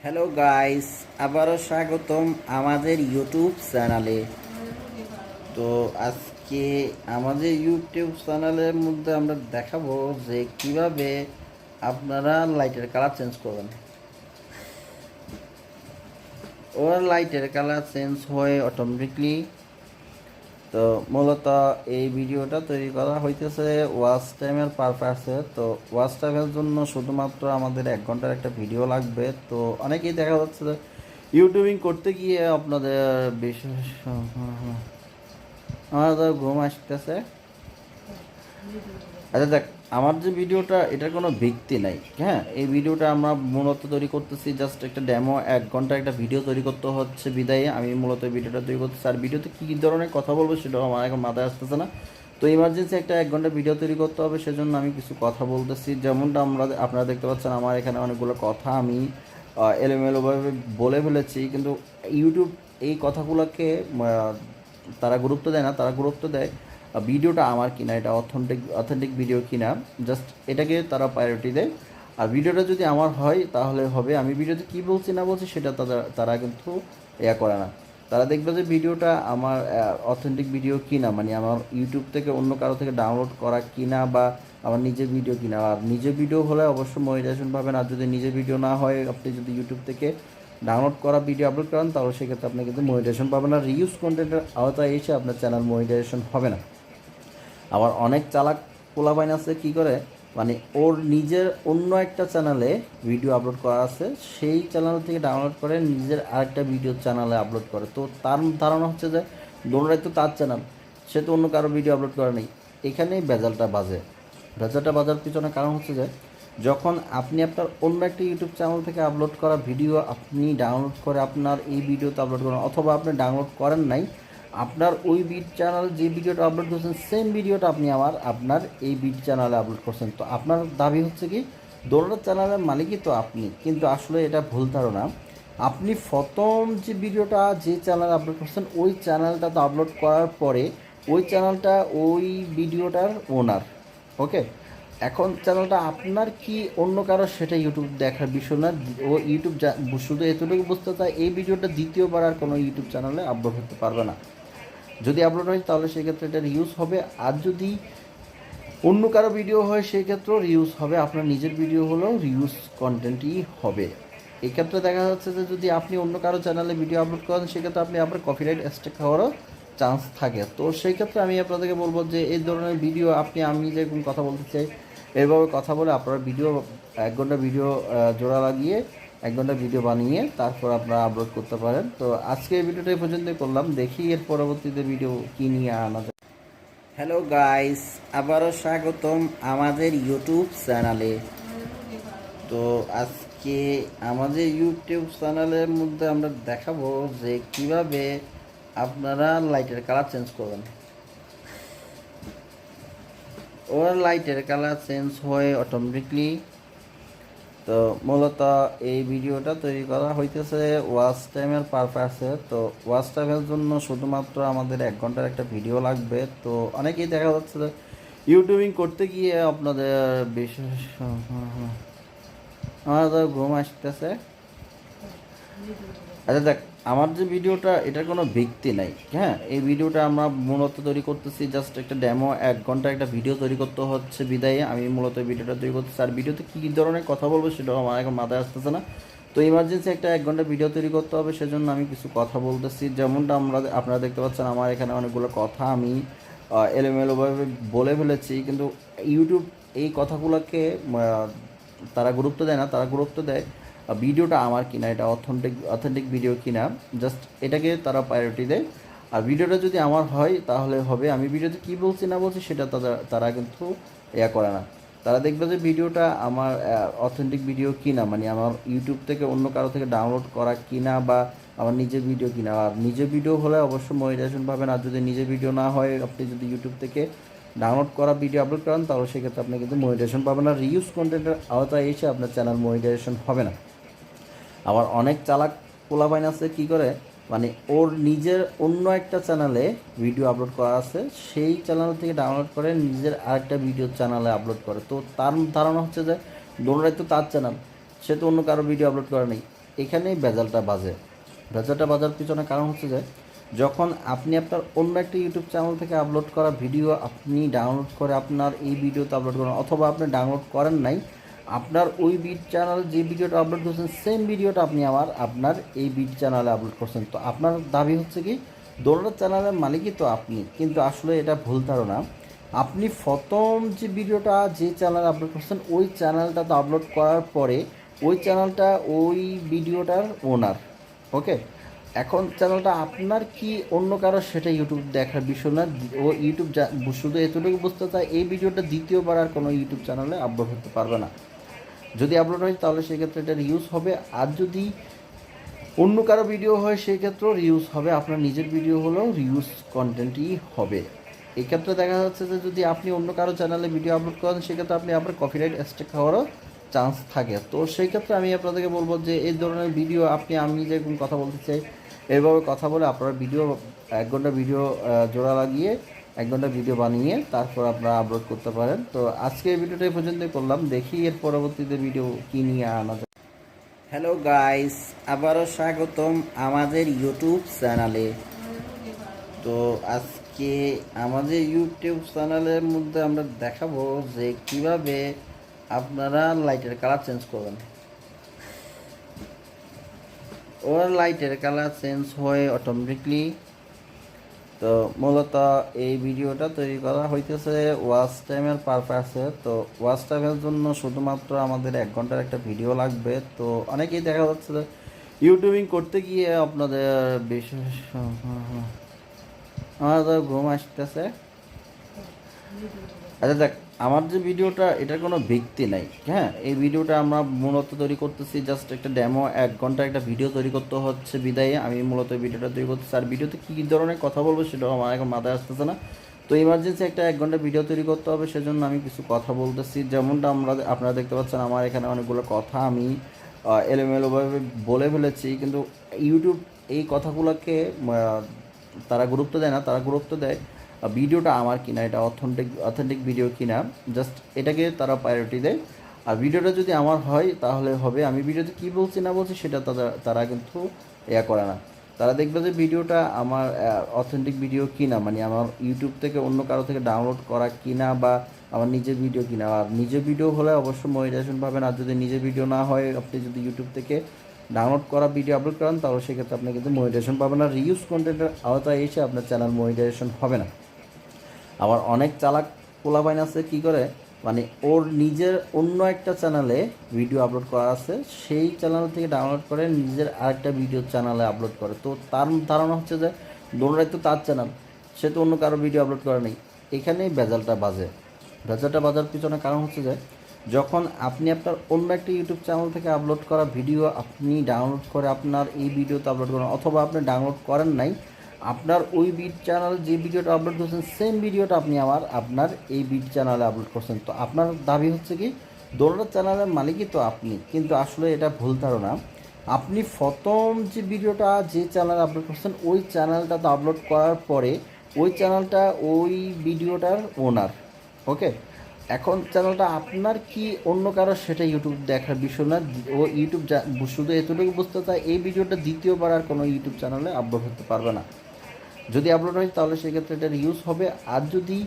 Hello guys, আবারও স্বাগতম আমাদের ইউটিউব চ্যানেলে। তো আজকে আমাদের ইউটিউব চ্যানেলের মধ্যে আমরা দেখাবো যে কিভাবে আপনারা লাইটের কালার চেঞ্জ করবেন। ওর লাইটের কালার চেঞ্জ হয় অটোমেটিকলি। তো মূলত এই ভিডিওটা তৈরি করা হইতেছে ওয়াচ টাইমের পারপাসে। তো ওয়াচ টাইমের জন্য শুধুমাত্র আমাদের 1 ঘন্টার একটা ভিডিও লাগবে। তো অনেকেই দেখা যাচ্ছে যে ইউটিউবিং করতে গিয়ে আপনাদের বিশেষ আমার তো ঘুম আসতেছে। আচ্ছা দেখ, আমার যে ভিডিওটা এটার কোনো ভিত্তি নাই। হ্যাঁ, এই ভিডিওটা আমরা মূলত তৈরি করতেছি জাস্ট একটা ডেমো। 1 ঘন্টা একটা ভিডিও তৈরি করতে হচ্ছে বিদায়ে আমি মূলত ভিডিওটা তৈরি করতেছি। আর ভিডিওতে কী ধরনের কথা বলবো সেটাও আমার এখন মাথায় আসতেছে না। তো ইমার্জেন্সি একটা 1 ঘন্টা ভিডিও তৈরি করতে হবে, সেজন্য আমি কিছু কথা বলতেছি। যেমনটা আপনারা দেখতে পাচ্ছেন আমার এখানে অনেকগুলো কথা আমি এলোমেলোভাবে বলে ফেলেছি, কিন্তু ইউটিউব এই কথাগুলোকে তারা গুরুত্ব দেয় না। তারা গুরুত্ব দেয় ভিডিওটা আমার কিনা, এটা অথেন্টিক ভিডিও কিনা, জাস্ট এটাকে তারা প্রায়োরিটি দেয়। আর ভিডিওটা যদি আমার হয় তাহলে হবে। আমি ভিডিওতে কী বলছি না বলছি সেটা তারা কিন্তু করে না। তারা দেখবে যে ভিডিওটা আমার অথেন্টিক ভিডিও কিনা, মানে আমার ইউটিউব থেকে অন্য কারো থেকে ডাউনলোড করা কিনা, বা আমার নিজের ভিডিও কিনা। আর নিজের ভিডিও হলে অবশ্যই মনিটাইজেশন পাবেন। আর যদি নিজের ভিডিও না হয়, আপনি যদি ইউটিউব থেকে ডাউনলোড করা ভিডিও আপলোড করেন, তাহলে সেক্ষেত্রে আপনি কিন্তু মনিটাইজেশন পাবেন না। রিউজ কন্টেন্টের আওতায় এসে আপনার চ্যানেল মনিটাইজেশন হবে না। আবার অনেক চালাক পোলাপাইন আছে কী করে, মানে ওর নিজের অন্য একটা চ্যানেলে ভিডিও আপলোড করা আছে, সেই চ্যানেল থেকে ডাউনলোড করে নিজের আরেকটা ভিডিও চ্যানেলে আপলোড করে। তো তার ধারণা হচ্ছে যে দোনোটাই তো তার চ্যানেল, সে তো অন্য কারো ভিডিও আপলোড করে নেই। এখানেই ভেজালটা বাজার পিছনে কারণ হচ্ছে যে যখন আপনি আপনার অন্য একটা ইউটিউব চ্যানেল থেকে আপলোড করা ভিডিও আপনি ডাউনলোড করে আপনার এই ভিডিওতে আপলোড করেন, অথবা আপনি ডাউনলোড করেন নাই, আপনার ওই বিট চ্যানেল যে ভিডিওটা আপলোড করছেন সেম ভিডিওটা আপনি আপনার এই বিট চ্যানেলে আপলোড করছেন। তো আপনার দাবি হচ্ছে কি দোনোটা চ্যানেলের মালিকই তো আপনি, কিন্তু আসলে এটা ভুল ধারণা। আপনি প্রথম যে ভিডিওটা যে চ্যানেলে আপলোড করছেন ওই চ্যানেলটা তো আপলোড করার পরে ওই চ্যানেলটা ওই ভিডিওটার ওনার। ওকে, এখন চ্যানেলটা আপনার কি অন্য কারো সেটা ইউটিউব দেখার বিষয় না। ও ইউটিউব শুধু এতটুকু বুঝতে চায় এই ভিডিওটা দ্বিতীয়বার আর কোনো ইউটিউব চ্যানেলে আপলোড হতে পারবে না। যদি আপলোড হয় তাহলে সেক্ষেত্রে এটা রিউজ হবে। আর যদি অন্য কারো ভিডিও হয় সেক্ষেত্রেও রিউজ হবে। আপনার নিজের ভিডিও হলেও রিউজ কন্টেন্টই হবে। এক্ষেত্রে দেখা যাচ্ছে যে যদি আপনি অন্য কারো চ্যানেলে ভিডিও আপলোড করেন সেক্ষেত্রে আপনি আবার কপিরাইট স্ট্রাইক খাওয়ারও চান্স থাকে। তো সেই ক্ষেত্রে আমি আপনাদেরকে বলবো যে এই ধরনের ভিডিও আমি যেরকম কথা বলতে চাই এভাবে কথা বলে আপনারা ভিডিও 1 ঘন্টা ভিডিও জোড়া লাগিয়ে 1 ঘন্টা ভিডিও বানিয়ে তারপর আপনারা আপলোড করতে পারেন। তো আজকে এই ভিডিওটা এই পর্যন্তই করলাম, দেখি এর পরবর্তীতে ভিডিও কী নিয়ে আনা যায়। হ্যালো গাইস, আবারও স্বাগতম আমাদের ইউটিউব চ্যানেলে। তো আজকে আমাদের ইউটিউব চ্যানেলের মধ্যে আমরা দেখাবো যে কিভাবে আপনারা লাইটের কালার চেঞ্জ করবেন। ওর লাইটের কালার চেঞ্জ হয় অটোমেটিকলি। তো মূলত এই ভিডিওটা তৈরি করা হইতেছে ওয়াচ টাইমের পারপাসে। তো ওয়াচ টাইমের জন্য শুধুমাত্র আমাদের 1 ঘন্টার একটা ভিডিও লাগবে। তো অনেকেই দেখা যাচ্ছে যে ইউটিউবিং করতে গিয়ে আপনাদের বিশেষ আমার তো ঘুম আসতেছে। আচ্ছা দেখ, আমার যে ভিডিওটা এটার কোনো ভিত্তি নাই। হ্যাঁ, এই ভিডিওটা আমরা মূলত তৈরি করতেছি জাস্ট একটা ডেমো। 1 ঘন্টা একটা ভিডিও তৈরি করতে হচ্ছে বিদায়ে আমি মূলত ভিডিওটা তৈরি করতেছি। আর ভিডিওতে কী ধরনের কথা বলবো সেটাও আমার এখন মাথায় আসতেছে না। তো ইমার্জেন্সি একটা 1 ঘন্টা ভিডিও তৈরি করতে হবে, সেজন্য আমি কিছু কথা বলতেছি। যেমনটা আপনারা দেখতে পাচ্ছেন আমার এখানে অনেকগুলো কথা আমি এলোমেলোভাবে বলে ফেলেছি, কিন্তু ইউটিউব এই কথাগুলোকে তারা গুরুত্ব দেয় না। তারা গুরুত্ব দেয় ভিডিওটা আমার কিনা, এটা অথেন্টিক ভিডিও কিনা, জাস্ট এটাকে তারা প্রায়োরিটি দেয়। আর ভিডিওটা যদি আমার হয় তাহলে হবে। আমি ভিডিওতে কী বলছি না বলছি সেটা তারা কিন্তু করে না। তারা দেখবে যে ভিডিওটা আমার অথেন্টিক ভিডিও কিনা, মানে আমার ইউটিউব থেকে অন্য কারো থেকে ডাউনলোড করা কিনা, বা আমার নিজের ভিডিও কিনা। আর নিজের ভিডিও হলে অবশ্যই মনিটাইজেশন পাবেন। আর যদি নিজের ভিডিও না হয়, আপনি যদি ইউটিউব থেকে ডাউনলোড করা ভিডিও আপলোড করেন, তাহলে সেক্ষেত্রে আপনি কিন্তু মনিটাইজেশন পাবেন না। রিউজ কন্টেন্টের আওতায় এসে আপনার চ্যানেল মনিটাইজেশন হবে না। আবার অনেক চালাক পোলাপাইন আছে কী করে, মানে ওর নিজের অন্য একটা চ্যানেলে ভিডিও আপলোড করা আছে, সেই চ্যানেল থেকে ডাউনলোড করে নিজের আরেকটা ভিডিও চ্যানেলে আপলোড করে। তো তার ধারণা হচ্ছে যে দোনোটাই তো তার চ্যানেল, সে তো অন্য কারো ভিডিও আপলোড করে নেই। এখানেই ভেজালটা বাজার পিছনে কারণ হচ্ছে যে যখন আপনি আপনার অন্য একটা ইউটিউব চ্যানেল থেকে আপলোড করা ভিডিও আপনি ডাউনলোড করে আপনার এই ভিডিওতে আপলোড করেন, অথবা আপনি ডাউনলোড করেন নাই, আপনার ওই বিট চ্যানেল যে ভিডিওটা আপলোড করছেন সেম ভিডিওটা আপনি আপনার এই বিট চ্যানেলে আপলোড করছেন। তো আপনার দাবি হচ্ছে কি দোনোটা চ্যানেলের মালিকই তো আপনি, কিন্তু আসলে এটা ভুল ধারণা। আপনি প্রথম যে ভিডিওটা যে চ্যানেলে আপলোড করছেন ওই চ্যানেলটা তো আপলোড করার পরে ওই চ্যানেলটা ওই ভিডিওটার ওনার। ওকে, এখন চ্যানেলটা আপনার কি অন্য কারো সেটা ইউটিউব দেখার বিষয় না। ও ইউটিউব শুধু এতটুকু বুঝতে চায় এই ভিডিওটা দ্বিতীয়বার আর কোনো ইউটিউব চ্যানেলে আপলোড হতে পারবে না। যদি আপলোড হয় তাহলে সেক্ষেত্রে এটা রিউজ হবে, আর যদি অন্য কারো ভিডিও হয় সেই ক্ষেত্রেও রিউজ হবে। আপনার নিজের ভিডিও হলেও রিউজ কন্টেন্টই হবে। এক্ষেত্রে দেখা যাচ্ছে যে যদি আপনি অন্য কারো চ্যানেলে ভিডিও আপলোড করেন সেক্ষেত্রে আপনি আপনার কপিরাইট স্ট্রাইক খাওয়ারও চান্স থাকে। তো সেই ক্ষেত্রে আমি আপনাদেরকে বলবো যে এই ধরনের ভিডিও আমি যেরকম কথা বলতে চাই এইভাবে কথা বলে আপনারা ভিডিও 1 ঘন্টা ভিডিও জোড়া লাগিয়ে 1 ঘন্টা ভিডিও বানিয়ে তারপর আপনারা আপলোড করতে পারেন। তো আজকে এই ভিডিওটা এই পর্যন্তই করলাম, দেখি এর পরবর্তীতে ভিডিও কী নিয়ে আনা যায়। হ্যালো গাইস, আবারও স্বাগতম আমাদের ইউটিউব চ্যানেলে। তো আজকে আমাদের ইউটিউব চ্যানেলের মধ্যে আমরা দেখাবো যে কিভাবে আপনারা লাইটের কালার চেঞ্জ করবেন। ওর লাইটের কালার চেঞ্জ হয় অটোমেটিকলি। তো মূলত এই ভিডিওটা তৈরি করা হইতেছে ওয়াচ টাইমের পারপাসে। তো ওয়াচ টাইমের জন্য শুধুমাত্র আমাদের 1 ঘন্টার একটা ভিডিও লাগবে। তো অনেকেই দেখা যাচ্ছে যে ইউটিউবিং করতে গিয়ে আপনাদের বিশেষ আমার তো ঘুম আসতেছে। আচ্ছা দেখ, আমার যে ভিডিওটা এটার কোনো ব্যক্তি নাই, হ্যাঁ। এই ভিডিওটা আমরা মূলত তৈরি করতেছি জাস্ট একটা ডেমো, 1 ঘন্টা একটা ভিডিও তৈরি করতে হচ্ছে বিদায়ে আমি মূলত ভিডিওটা তৈরি করতেছি। আর ভিডিওতে কী ধরনের কথা বলবো সেটাও আমার এখন মাথায় আসতেছে না। তো ইমার্জেন্সি একটা 1 ঘন্টা ভিডিও তৈরি করতে হবে, সেজন্য আমি কিছু কথা বলতেছি। যেমনটা আপনারা দেখতে পাচ্ছেন আমার এখানে অনেকগুলো কথা আমি এলোমেলোভাবে বলে ফেলেছি, কিন্তু ইউটিউব এই কথাগুলোকে তারা গুরুত্ব দেয় না। তারা গুরুত্ব দেয় ভিডিওটা আমার কিনা, এটা অথেন্টিক ভিডিও কিনা, জাস্ট এটাকে তারা প্রায়োরিটি দেয়। আর ভিডিওটা যদি আমার হয় তাহলে হবে। আমি ভিডিওতে কী বলছি না বলছি সেটা তারা কিন্তু করে না। তারা দেখবে যে ভিডিওটা আমার অথেন্টিক ভিডিও কিনা, মানে আমার ইউটিউব থেকে অন্য কারো থেকে ডাউনলোড করা কিনা, বা আমার নিজের ভিডিও কিনা। আর নিজের ভিডিও হলে অবশ্যই মনিটাইজেশন পাবেন। আর যদি নিজের ভিডিও না হয়, আপনি যদি ইউটিউব থেকে ডাউনলোড করা ভিডিও আপলোড করেন তাহলে সেক্ষেত্রে আপনি কিন্তু মনিটাইজেশন পাবেন না। রিউজ কন্টেন্টের আওতায় এসে আপনার চ্যানেল মনিটাইজেশন হবে না। আবার অনেক চালাক পোলাপাইন আছে কী করে, মানে ওর নিজের অন্য একটা চ্যানেলে ভিডিও আপলোড করা আছে, সেই চ্যানেল থেকে ডাউনলোড করে নিজের আরেকটা ভিডিও চ্যানেলে আপলোড করে। তো তার ধারণা হচ্ছে যে দোনোটাই তো তার চ্যানেল, সে তো অন্য কারো ভিডিও আপলোড করে নেই। এখানেই ভেজালটা বাজার পিছনে কারণ হচ্ছে যে যখন আপনি আপনার অন্য একটা ইউটিউব চ্যানেল থেকে আপলোড করা ভিডিও আপনি ডাউনলোড করে আপনার এই ভিডিওতে আপলোড করেন, অথবা আপনি ডাউনলোড করেন নাই, আপনার ওই বিট চ্যানেল যে ভিডিওটা আপলোড করছেন সেম ভিডিওটা আপনি আপনার এই বিট চ্যানেলে আপলোড করছেন। তো আপনার দাবি হচ্ছে কি দোনোটা চ্যানেলের মালিকই তো আপনি, কিন্তু আসলে এটা ভুল ধারণা। আপনি প্রথম যে ভিডিওটা যে চ্যানেলে আপলোড করছেন ওই চ্যানেলটা তো আপলোড করার পরে ওই চ্যানেলটা ওই ভিডিওটার ওনার। ওকে, এখন চ্যানেলটা আপনার কি অন্য কারো সেটা ইউটিউব দেখার বিষয় না। ও ইউটিউব শুধু এতটুকু বুঝতে চায় এই ভিডিওটা দ্বিতীয়বার আর কোনো ইউটিউব চ্যানেলে আপলোড হতে পারবে না। যদি আপলোড হয় তাহলে সেক্ষেত্রে এটা রিউজ হবে, আর যদি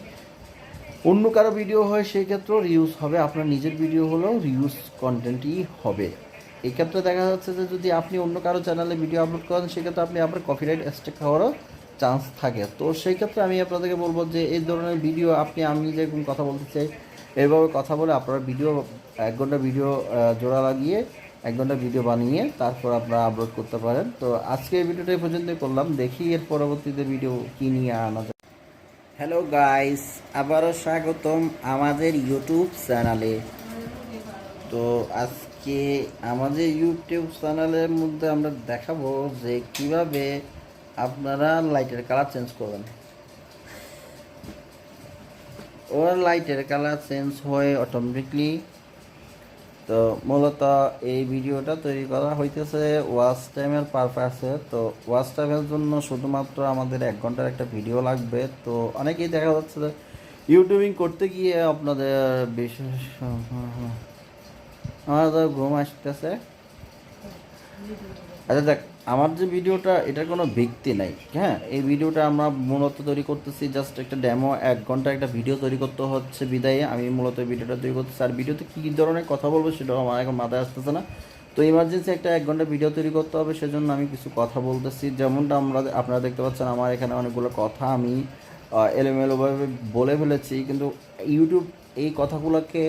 অন্য কারো ভিডিও হয় সেই ক্ষেত্রেও রিউজ হবে। আপনার নিজের ভিডিও হলেও রিউজ কন্টেন্টই হবে। এই ক্ষেত্রে দেখা যাচ্ছে যে যদি আপনি অন্য কারো চ্যানেলে ভিডিও আপলোড করেন সেক্ষেত্রে আপনি আপনার কপিরাইট স্ট্রাইক খাওয়ারও চান্স থাকে। তো সেই ক্ষেত্রে আমি আপনাদেরকে বলবো যে এই ধরনের ভিডিও আমি যেরকম কথা বলতে চাই এইভাবে কথা বলে আপনারা ভিডিও 1 ঘন্টা ভিডিও জোড়া লাগিয়ে 1 ঘন্টা ভিডিও বানিয়ে তারপর আপনারা আপলোড করতে পারেন। তো আজকে এই ভিডিওটা এই পর্যন্তই করলাম, দেখি এর পরবর্তীতে ভিডিও কী নিয়ে আনা যায়। হ্যালো গাইস, আবারও স্বাগতম আমাদের ইউটিউব চ্যানেলে। তো আজকে আমাদের ইউটিউব চ্যানেলের মধ্যে আমরা দেখাবো যে কিভাবে আপনারা লাইটের কালার চেঞ্জ করবেন। ওর লাইটের কালার চেঞ্জ হয় অটোমেটিকলি। তো মূলত এই ভিডিওটা তৈরি করা হইতেছে ওয়াচ টাইমের পারপাসে। তো ওয়াচ টাইমের জন্য শুধুমাত্র আমাদের 1 ঘন্টার একটা ভিডিও লাগবে। তো অনেকেই দেখা যাচ্ছে যে ইউটিউবিং করতে গিয়ে আপনাদের বিশেষ আমার তো ঘুম আসতেছে। আচ্ছা দেখ, আমার যে ভিডিওটা এটার কোনো ব্যক্তি নাই, হ্যাঁ। এই ভিডিওটা আমরা মূলত তৈরি করতেছি জাস্ট একটা ডেমো, 1 ঘন্টা একটা ভিডিও তৈরি করতে হচ্ছে বিদায়ে আমি মূলত এই ভিডিওটা তৈরি করতেছি। আর ভিডিওতে কী ধরনের কথা বলবো সেটাও আমার এখন মাথায় আসতেছে না। তো ইমার্জেন্সি একটা 1 ঘন্টা ভিডিও তৈরি করতে হবে, সেজন্য আমি কিছু কথা বলতেছি। যেমনটা আপনারা দেখতে পাচ্ছেন আমার এখানে অনেকগুলো কথা আমি এলোমেলোভাবে বলে ফেলেছি, কিন্তু ইউটিউব এই কথাগুলোকে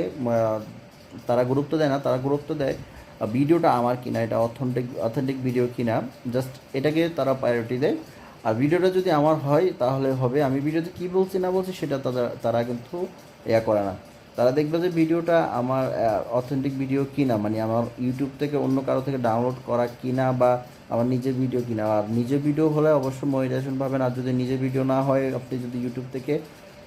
তারা গুরুত্ব দেয় না। তারা গুরুত্ব দেয় ভিডিওটা আমার কিনা, এটা অথেন্টিক ভিডিও কিনা, জাস্ট এটাকে তারা প্রায়োরিটি দেয়। আর ভিডিওটা যদি আমার হয় তাহলে হবে, আমি ভিডিওতে কী বলছি না বলছি সেটা তারা কিন্তু করে না। তারা দেখবে যে ভিডিওটা আমার অথেন্টিক ভিডিও কিনা, মানে আমার ইউটিউব থেকে অন্য কারো থেকে ডাউনলোড করা কিনা, বা আমার নিজের ভিডিও কিনা। আর নিজের ভিডিও হলে অবশ্যই মনিটাইজেশন পাবেন, আর যদি নিজের ভিডিও না হয়, আপনি যদি ইউটিউব থেকে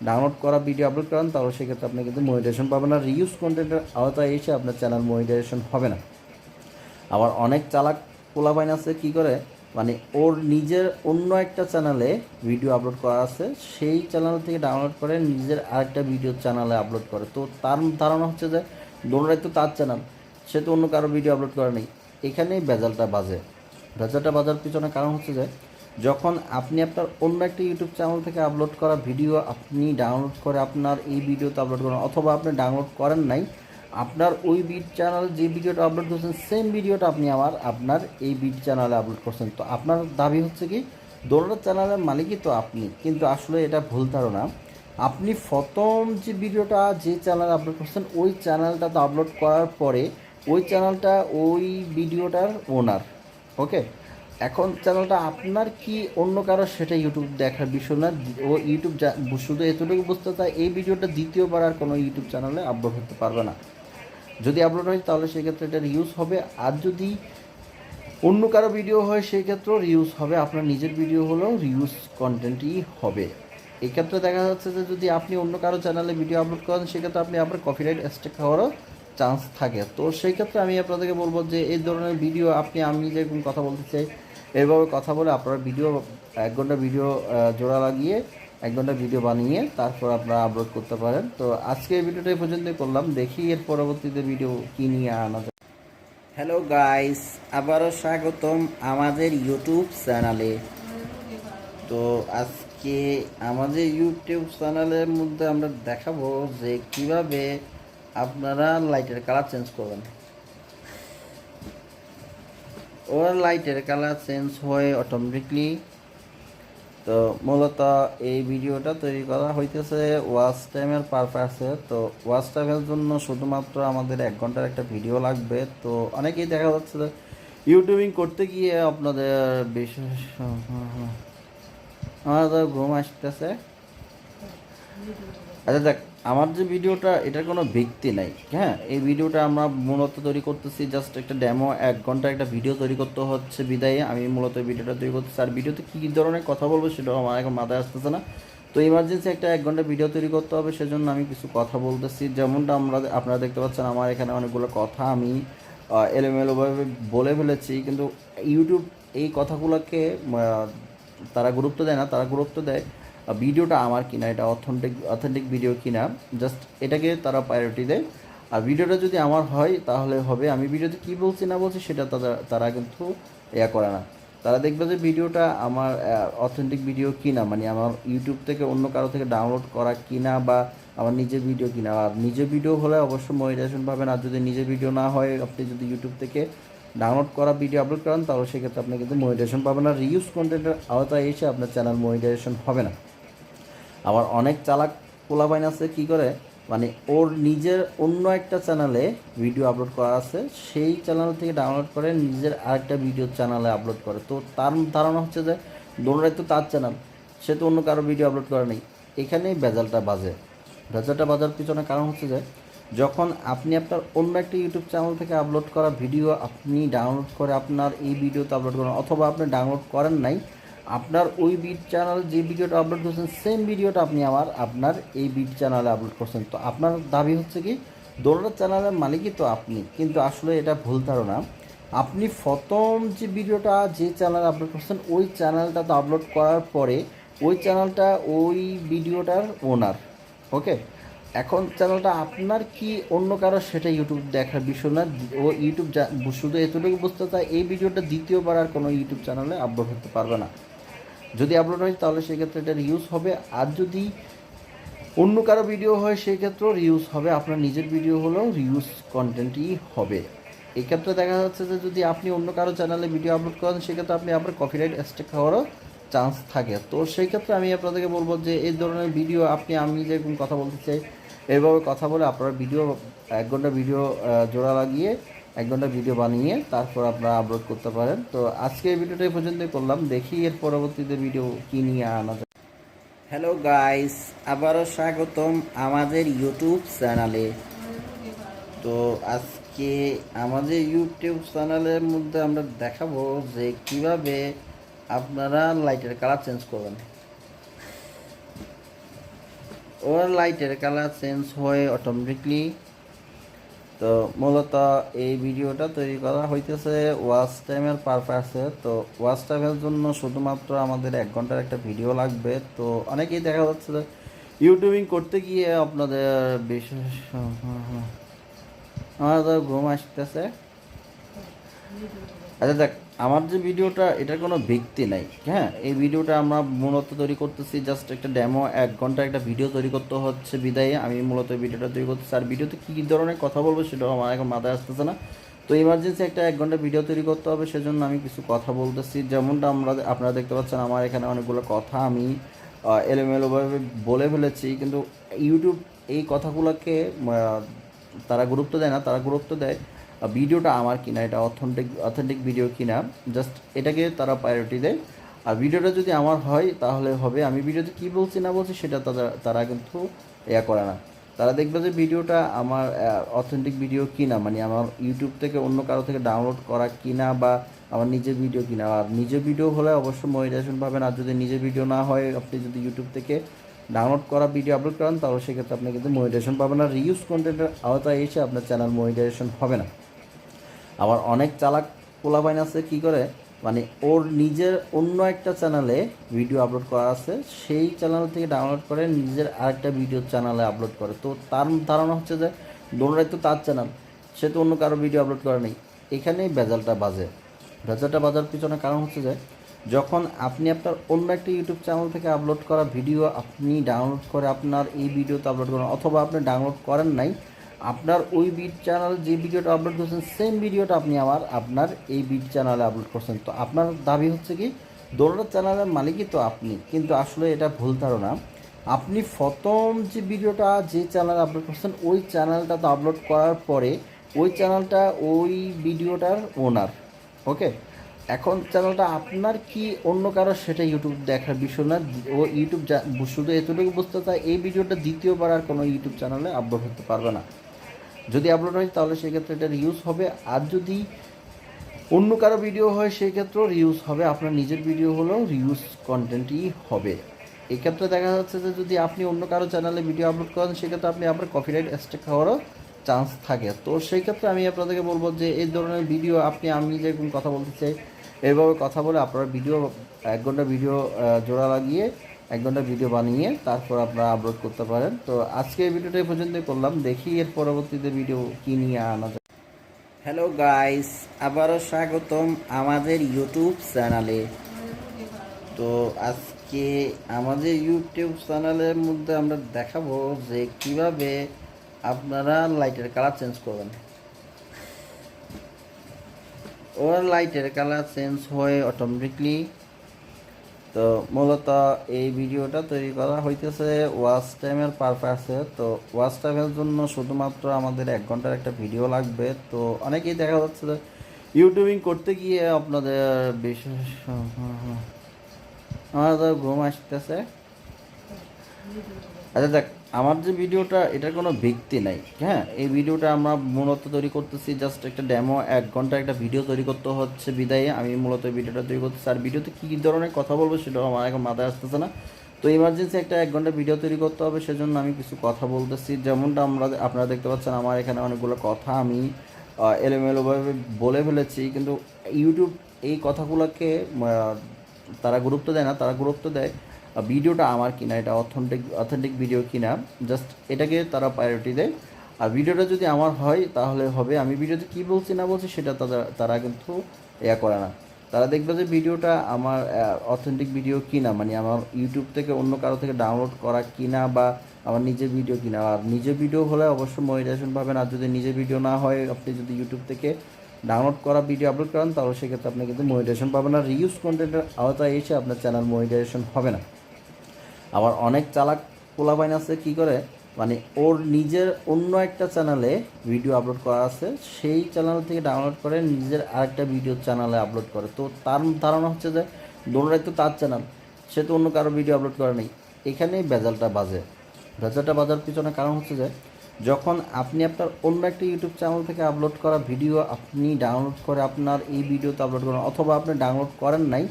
ডাউনলোড করা ভিডিও আপলোড করেন তাহলে সেক্ষেত্রে আপনি কিন্তু মনিটাইজেশন পাবেন না। রিউজ কন্টেন্টের আওতায় এসে আপনার চ্যানেল মনিটাইজেশন হবে না। আবার অনেক চালাক পোলাপাইন আছে কী করে, মানে ওর নিজের অন্য একটা চ্যানেলে ভিডিও আপলোড করা আছে, সেই চ্যানেল থেকে ডাউনলোড করে নিজের আরেকটা ভিডিও চ্যানেলে আপলোড করে। তো তার ধারণা হচ্ছে যে দোনোটাই তো তার চ্যানেল, সে তো অন্য কারো ভিডিও আপলোড করে নেই। এখানেই ভেজালটা বাজার পিছনে কারণ হচ্ছে যে যখন আপনি আপনার অন্য একটা ইউটিউব চ্যানেল থেকে আপলোড করা ভিডিও আপনি ডাউনলোড করে আপনার এই ভিডিওতে আপলোড করেন, অথবা আপনি ডাউনলোড করেন নাই, আপনার ওই বিট চ্যানেল যে ভিডিওটা আপলোড করছেন সেম ভিডিওটা আপনি আপনার এই বিট চ্যানেলে আপলোড করছেন। তো আপনার দাবি হচ্ছে কি দোনোটা চ্যানেলের মালিকই তো আপনি, কিন্তু আসলে এটা ভুল ধারণা। আপনি প্রথম যে ভিডিওটা যে চ্যানেলে আপলোড করছেন ওই চ্যানেলটা তো আপলোড করার পরে ওই চ্যানেলটা ওই ভিডিওটার ওনার, ওকে। এখন চ্যানেলটা আপনার কি অন্য কারো সেটা ইউটিউব দেখার বিষয় না। ও ইউটিউব শুধু এতটুকু বুঝতে চায় এই ভিডিওটা দ্বিতীয়বার আর কোনো ইউটিউব চ্যানেলে আপলোড হতে পারবে না। যদি আপলোড হয় তাহলে সেক্ষেত্রে এটা রিউজ হবে, আর যদি অন্য কারো ভিডিও হয় সেই ক্ষেত্রেও রিউজ হবে। আপনার নিজের ভিডিও হলেও রিউজ কন্টেন্টই হবে। এক্ষেত্রে দেখা যাচ্ছে যে যদি আপনি অন্য কারো চ্যানেলে ভিডিও আপলোড করেন সেক্ষেত্রে আপনি আপনার কপিরাইট স্ট্রাইক খাওয়ারও চান্স থাকে। তো সেই ক্ষেত্রে আমি আপনাদেরকে বলবো যে এই ধরনের ভিডিও আমি যেরকম কথা বলতে চাই এইভাবে কথা বলে আপনারা ভিডিও 1 ঘন্টা ভিডিও জোড়া লাগিয়ে 1 ঘন্টা ভিডিও বানিয়ে তারপর আপনারা আপলোড করতে পারেন। তো আজকে এই ভিডিওটা এই পর্যন্তই করলাম, দেখি এর পরবর্তীতে ভিডিও কী নিয়ে আনা যায়। হ্যালো গাইস, আবারও স্বাগতম আমাদের ইউটিউব চ্যানেলে। তো আজকে আমাদের ইউটিউব চ্যানেলের মধ্যে আমরা দেখাবো যে কিভাবে আপনারা লাইটের কালার চেঞ্জ করবেন। ওর লাইটের কালার চেঞ্জ হয় অটোমেটিকলি। তো মূলত এই ভিডিওটা তৈরি করা হইতেছে ওয়াচ টাইমের পারপাসে। তো ওয়াচ টাইমের জন্য শুধুমাত্র আমাদের 1 ঘন্টার একটা ভিডিও লাগবে। তো অনেকেই দেখা যাচ্ছে যে ইউটিউবিং করতে গিয়ে আপনাদের বিশেষ আমাদের ঘুম আসতেছে। আচ্ছা দেখ, আমার যে ভিডিওটা এটার কোনো ব্যক্তি নাই, হ্যাঁ। এই ভিডিওটা আমরা মূলত তৈরি করতেছি জাস্ট একটা ডেমো, 1 ঘন্টা একটা ভিডিও তৈরি করতে হচ্ছে বিদায়ে আমি মূলত এই ভিডিওটা তৈরি করতেছি। আর ভিডিওতে কী ধরনের কথা বলবো সেটাও আমার এখন মাথায় আসতেছে না। তো ইমার্জেন্সি একটা 1 ঘন্টা ভিডিও তৈরি করতে হবে, সেজন্য আমি কিছু কথা বলতেছি। যেমনটা আপনারা দেখতে পাচ্ছেন আমার এখানে অনেকগুলো কথা আমি এলোমেলোভাবে বলে ফেলেছি, কিন্তু ইউটিউব এই কথাগুলোকে তারা গুরুত্ব দেয় না। তারা গুরুত্ব দেয় ভিডিওটা আমার কিনা, এটা অথেন্টিক ভিডিও কিনা, জাস্ট এটাকে তারা প্রায়োরিটি দেয়। আর ভিডিওটা যদি আমার হয় তাহলে হবে, আমি ভিডিওতে কী বলছি না বলছি সেটা তারা কিন্তু করে না। তারা দেখবে যে ভিডিওটা আমার অথেন্টিক ভিডিও কিনা, মানে আমার ইউটিউব থেকে অন্য কারো থেকে ডাউনলোড করা কিনা, বা আমার নিজের ভিডিও কিনা। আর নিজের ভিডিও হলে অবশ্যই মনিটাইজেশন পাবেন, আর যদি নিজের ভিডিও না হয়, আপনি যদি ইউটিউব থেকে ডাউনলোড করা ভিডিও আপলোড করেন তাহলে সেক্ষেত্রে আপনি কিন্তু মনিটাইজেশন পাবেন না। রিউজ কন্টেন্টের আওতায় এসে আপনার চ্যানেল মনিটাইজেশন হবে না। আবার অনেক চালাক পোলাপাইন আছে কী করে, মানে ওর নিজের অন্য একটা চ্যানেলে ভিডিও আপলোড করা আছে, সেই চ্যানেল থেকে ডাউনলোড করে নিজের আরেকটা ভিডিও চ্যানেলে আপলোড করে। তো তার ধারণা হচ্ছে যে দোনোটাই তো তার চ্যানেল, সে তো অন্য কারো ভিডিও আপলোড করে নেই। এখানেই ভেজালটা বাজার পিছনে কারণ হচ্ছে যে যখন আপনি আপনার অন্য একটা ইউটিউব চ্যানেল থেকে আপলোড করা ভিডিও আপনি ডাউনলোড করে আপনার এই ভিডিওতে আপলোড করেন, অথবা আপনি ডাউনলোড করেন নাই, আপনার ওই বিট চ্যানেল যে ভিডিওটা আপলোড করছেন সেম ভিডিওটা আপনি আপনার এই বিট চ্যানেলে আপলোড করছেন। তো আপনার দাবি হচ্ছে কি দোনোটা চ্যানেলের মালিকই তো আপনি, কিন্তু আসলে এটা ভুল ধারণা। আপনি প্রথম যে ভিডিওটা যে চ্যানেলে আপলোড করছেন ওই চ্যানেলটা তো আপলোড করার পরে ওই চ্যানেলটা ওই ভিডিওটার ওনার, ওকে। এখন চ্যানেলটা আপনার কি অন্য কারো সেটা ইউটিউব দেখার বিষয় না। ও ইউটিউব শুধু এতটুকু বুঝতে চায় এই ভিডিওটা দ্বিতীয়বার আর কোনো ইউটিউব চ্যানেলে আপলোড হতে পারবে না। যদি আপলোড হয় তাহলে সেক্ষেত্রে এটা রিউজ হবে, আর যদি অন্য কারো ভিডিও হয় সেক্ষেত্রেও রিউজ হবে। আপনার নিজের ভিডিও হলেও রিউজ কন্টেন্টই হবে। এক্ষেত্রে দেখা যাচ্ছে যে যদি আপনি অন্য কারো চ্যানেলে ভিডিও আপলোড করেন সেক্ষেত্রে আপনি আপনার কপিরাইট স্ট্রাইক খাওয়ারও চান্স থাকে। তো সেই ক্ষেত্রে আমি আপনাদেরকে বলবো যে এই ধরনের ভিডিও আমি যেরকম কথা বলতে চাই এইভাবে কথা বলে আপনারা ভিডিও 1 ঘন্টা ভিডিও জোড়া লাগিয়ে 1 ঘন্টা ভিডিও বানিয়ে তারপর আপনারা আপলোড করতে পারেন। তো আজকে এই ভিডিওটা এই পর্যন্তই করলাম, দেখি এর পরবর্তীতে ভিডিও কী নিয়ে আনা যায়। হ্যালো গাইস, আবারও স্বাগতম আমাদের ইউটিউব চ্যানেলে। তো আজকে আমাদের ইউটিউব চ্যানেলের মধ্যে আমরা দেখাবো যে কিভাবে আপনারা লাইটের কালার চেঞ্জ করবেন। ওর লাইটের কালার চেঞ্জ হয় অটোমেটিকলি। তো মূলত এই ভিডিওটা তৈরি করা হইতেছে ওয়াচ টাইমের পারপাসে। তো ওয়াচ টাইমের জন্য শুধুমাত্র আমাদের 1 ঘন্টার একটা ভিডিও লাগবে। তো অনেকেই দেখা যাচ্ছে যে ইউটিউবিং করতে গিয়ে আপনাদের বিশেষ আমাদের ঘুম আসতেছে। আচ্ছা দেখ, আমার যে ভিডিওটা এটার কোনো ব্যক্তি নাই, হ্যাঁ। এই ভিডিওটা আমরা মূলত তৈরি করতেছি জাস্ট একটা ডেমো, 1 ঘন্টা একটা ভিডিও তৈরি করতে হচ্ছে বিদায়ে আমি মূলত ভিডিওটা তৈরি করতেছি। আর ভিডিওতে কী ধরনের কথা বলবো সেটাও আমার এখন মাথায় আসতেছে না। তো ইমার্জেন্সি একটা 1 ঘন্টা ভিডিও তৈরি করতে হবে, সেজন্য আমি কিছু কথা বলতেছি। যেমনটা আপনারা দেখতে পাচ্ছেন আমার এখানে অনেকগুলো কথা আমি এলোমেলোভাবে বলে ফেলেছি, কিন্তু ইউটিউব এই কথাগুলোকে তারা গুরুত্ব দেয় না। তারা গুরুত্ব দেয় ভিডিওটা আমার কিনা, এটা অথেন্টিক ভিডিও কিনা, জাস্ট এটাকে তারা প্রায়োরিটি দেয়। আর ভিডিওটা যদি আমার হয় তাহলে হবে। আমি ভিডিওতে কী বলছি না বলছি সেটা তারা কিন্তু করে না। তারা দেখবে যে ভিডিওটা আমার অথেন্টিক ভিডিও কিনা, মানে আমার ইউটিউব থেকে অন্য কারো থেকে ডাউনলোড করা কিনা, বা আমার নিজের ভিডিও কিনা। আর নিজের ভিডিও হলে অবশ্যই মনিটাইজেশন পাবেন। আর যদি নিজের ভিডিও না হয়, আপনি যদি ইউটিউব থেকে ডাউনলোড করা ভিডিও আপলোড করেন তাহলে সেক্ষেত্রে আপনি কিন্তু মনিটাইজেশন পাবেন না। রিউজ কন্টেন্টের আওতায় এসে আপনার চ্যানেল মনিটাইজেশন হবে না। আবার অনেক চালাক পোলাপাইন আছে কী করে, মানে ওর নিজের অন্য একটা চ্যানেলে ভিডিও আপলোড করা আছে, সেই চ্যানেল থেকে ডাউনলোড করে নিজের আরেকটা ভিডিও চ্যানেলে আপলোড করে। তো তার ধারণা হচ্ছে যে দোনোটাই তো তার চ্যানেল, সে তো অন্য কারো ভিডিও আপলোড করে নেই। এখানেই ভেজালটা বাজার পিছনে কারণ হচ্ছে যে যখন আপনি আপনার অন্য একটা ইউটিউব চ্যানেল থেকে আপলোড করা ভিডিও আপনি ডাউনলোড করে আপনার এই ভিডিওতে আপলোড করেন, অথবা আপনি ডাউনলোড করেন নাই, আপনার ওই বিট চ্যানেল যে ভিডিওটা আপলোড করছেন সেম ভিডিওটা আপনি আপনার এই বিট চ্যানেলে আপলোড করছেন। তো আপনার দাবি হচ্ছে কি দোনোটা চ্যানেলের মালিকই তো আপনি, কিন্তু আসলে এটা ভুল ধারণা। আপনি প্রথম যে ভিডিওটা যে চ্যানেলে আপলোড করছেন ওই চ্যানেলটা তো আপলোড করার পরে ওই চ্যানেলটা ওই ভিডিওটার ওনার, ওকে। এখন চ্যানেলটা আপনার কি অন্য কারো সেটা ইউটিউব দেখার বিষয় না। ও ইউটিউব শুধু এতটুকু বুঝতে চায় এই ভিডিওটা দ্বিতীয়বার আর কোনো ইউটিউব চ্যানেলে আপলোড হতে পারবে না। যদি আপলোড হয় তাহলে সেক্ষেত্রে এটা রিউজ হবে, আর যদি অন্য কারো ভিডিও হয় সেক্ষেত্রেও রিউজ হবে। আপনার নিজের ভিডিও হলেও রিউজ কন্টেন্টই হবে। এক্ষেত্রে দেখা যাচ্ছে যে যদি আপনি অন্য কারো চ্যানেলে ভিডিও আপলোড করেন সেক্ষেত্রে আপনি আপনার কপিরাইট স্ট্রাইক খাওয়ারও চান্স থাকে। তো সেই ক্ষেত্রে আমি আপনাদেরকে বলবো যে এই ধরনের ভিডিও আমি যেরকম কথা বলতে চাই এইভাবে কথা বলে আপনারা ভিডিও 1 ঘন্টা ভিডিও জোড়া লাগিয়ে 1 ঘন্টা ভিডিও বানিয়ে তারপর আপনারা আপলোড করতে পারেন। তো আজকে এই ভিডিওটা এই পর্যন্তই করলাম, দেখি এর পরবর্তীতে ভিডিও কী নিয়ে আনা যায়। হ্যালো গাইস, আবারও স্বাগতম আমাদের ইউটিউব চ্যানেলে। তো আজকে আমাদের ইউটিউব চ্যানেলের মধ্যে আমরা দেখাবো যে কিভাবে আপনারা লাইটের কালার চেঞ্জ করবেন। ওর লাইটের কালার চেঞ্জ হয় অটোমেটিকলি। তো মূলত এই ভিডিওটা তৈরি করা হইতেছে ওয়াচ টাইমের পারপাসে। তো ওয়াচ টাইমের জন্য শুধুমাত্র আমাদের 1 ঘন্টার একটা ভিডিও লাগবে। তো অনেকেই দেখা যাচ্ছে যে ইউটিউবিং করতে গিয়ে আপনাদের বিশেষ আমাদের ঘুম আসতেছে। আচ্ছা দেখ, আমার যে ভিডিওটা এটার কোনো ব্যক্তি নাই, হ্যাঁ। এই ভিডিওটা আমরা মূলত তৈরি করতেছি জাস্ট একটা ডেমো, 1 ঘন্টা একটা ভিডিও তৈরি করতে হচ্ছে বিদায়ে আমি মূলত ভিডিওটা তৈরি করতেছি। আর ভিডিওতে কী ধরনের কথা বলবো সেটাও আমার এখন মাথায় আসতেছে না। তো ইমার্জেন্সি একটা 1 ঘন্টা ভিডিও তৈরি করতে হবে, সেজন্য আমি কিছু কথা বলতেছি। যেমনটা আপনারা দেখতে পাচ্ছেন আমার এখানে অনেকগুলো কথা আমি এলোমেলোভাবে বলে ফেলেছি, কিন্তু ইউটিউব এই কথাগুলোকে তারা গুরুত্ব দেয় না। তারা গুরুত্ব দেয় ভিডিওটা আমার কিনা, এটা অথেন্টিক ভিডিও কিনা, জাস্ট এটাকে তারা প্রায়োরিটি দেয়। আর ভিডিওটা যদি আমার হয় তাহলে হবে, আমি ভিডিওতে কী বলছি না বলছি সেটা তারা কিন্তু করে না। তারা দেখবে যে ভিডিওটা আমার অথেন্টিক ভিডিও কিনা, মানে আমার ইউটিউব থেকে অন্য কারো থেকে ডাউনলোড করা কিনা বা আমার নিজের ভিডিও কিনা। আর নিজের ভিডিও হলে অবশ্যই মনিটাইজেশন পাবেন, আর যদি নিজের ভিডিও না হয়, আপনি যদি ইউটিউব থেকে ডাউনলোড করা ভিডিও আপলোড করেন তাহলে সেক্ষেত্রে আপনি কিন্তু মনিটাইজেশন পাবেন না। রিউজ কন্টেন্টের আওতায় এসে আপনার চ্যানেল মনিটাইজেশন হবে না। আবার অনেক চালাক পোলাপাইন আছে কী করে, মানে ওর নিজের অন্য একটা চ্যানেলে ভিডিও আপলোড করা আছে, সেই চ্যানেল থেকে ডাউনলোড করে নিজের আরেকটা ভিডিও চ্যানেলে আপলোড করে। তো তার ধারণা হচ্ছে যে দোনোটাই তো তার চ্যানেল, সে তো অন্য কারো ভিডিও আপলোড করে নেই। এখানেই বেজালটা বাজার পিছনে কারণ হচ্ছে যে যখন আপনি আপনার অন্য একটা ইউটিউব চ্যানেল থেকে আপলোড করা ভিডিও আপনি ডাউনলোড করে আপনার এই ভিডিওতে আপলোড করেন, অথবা আপনি ডাউনলোড করেন নাই,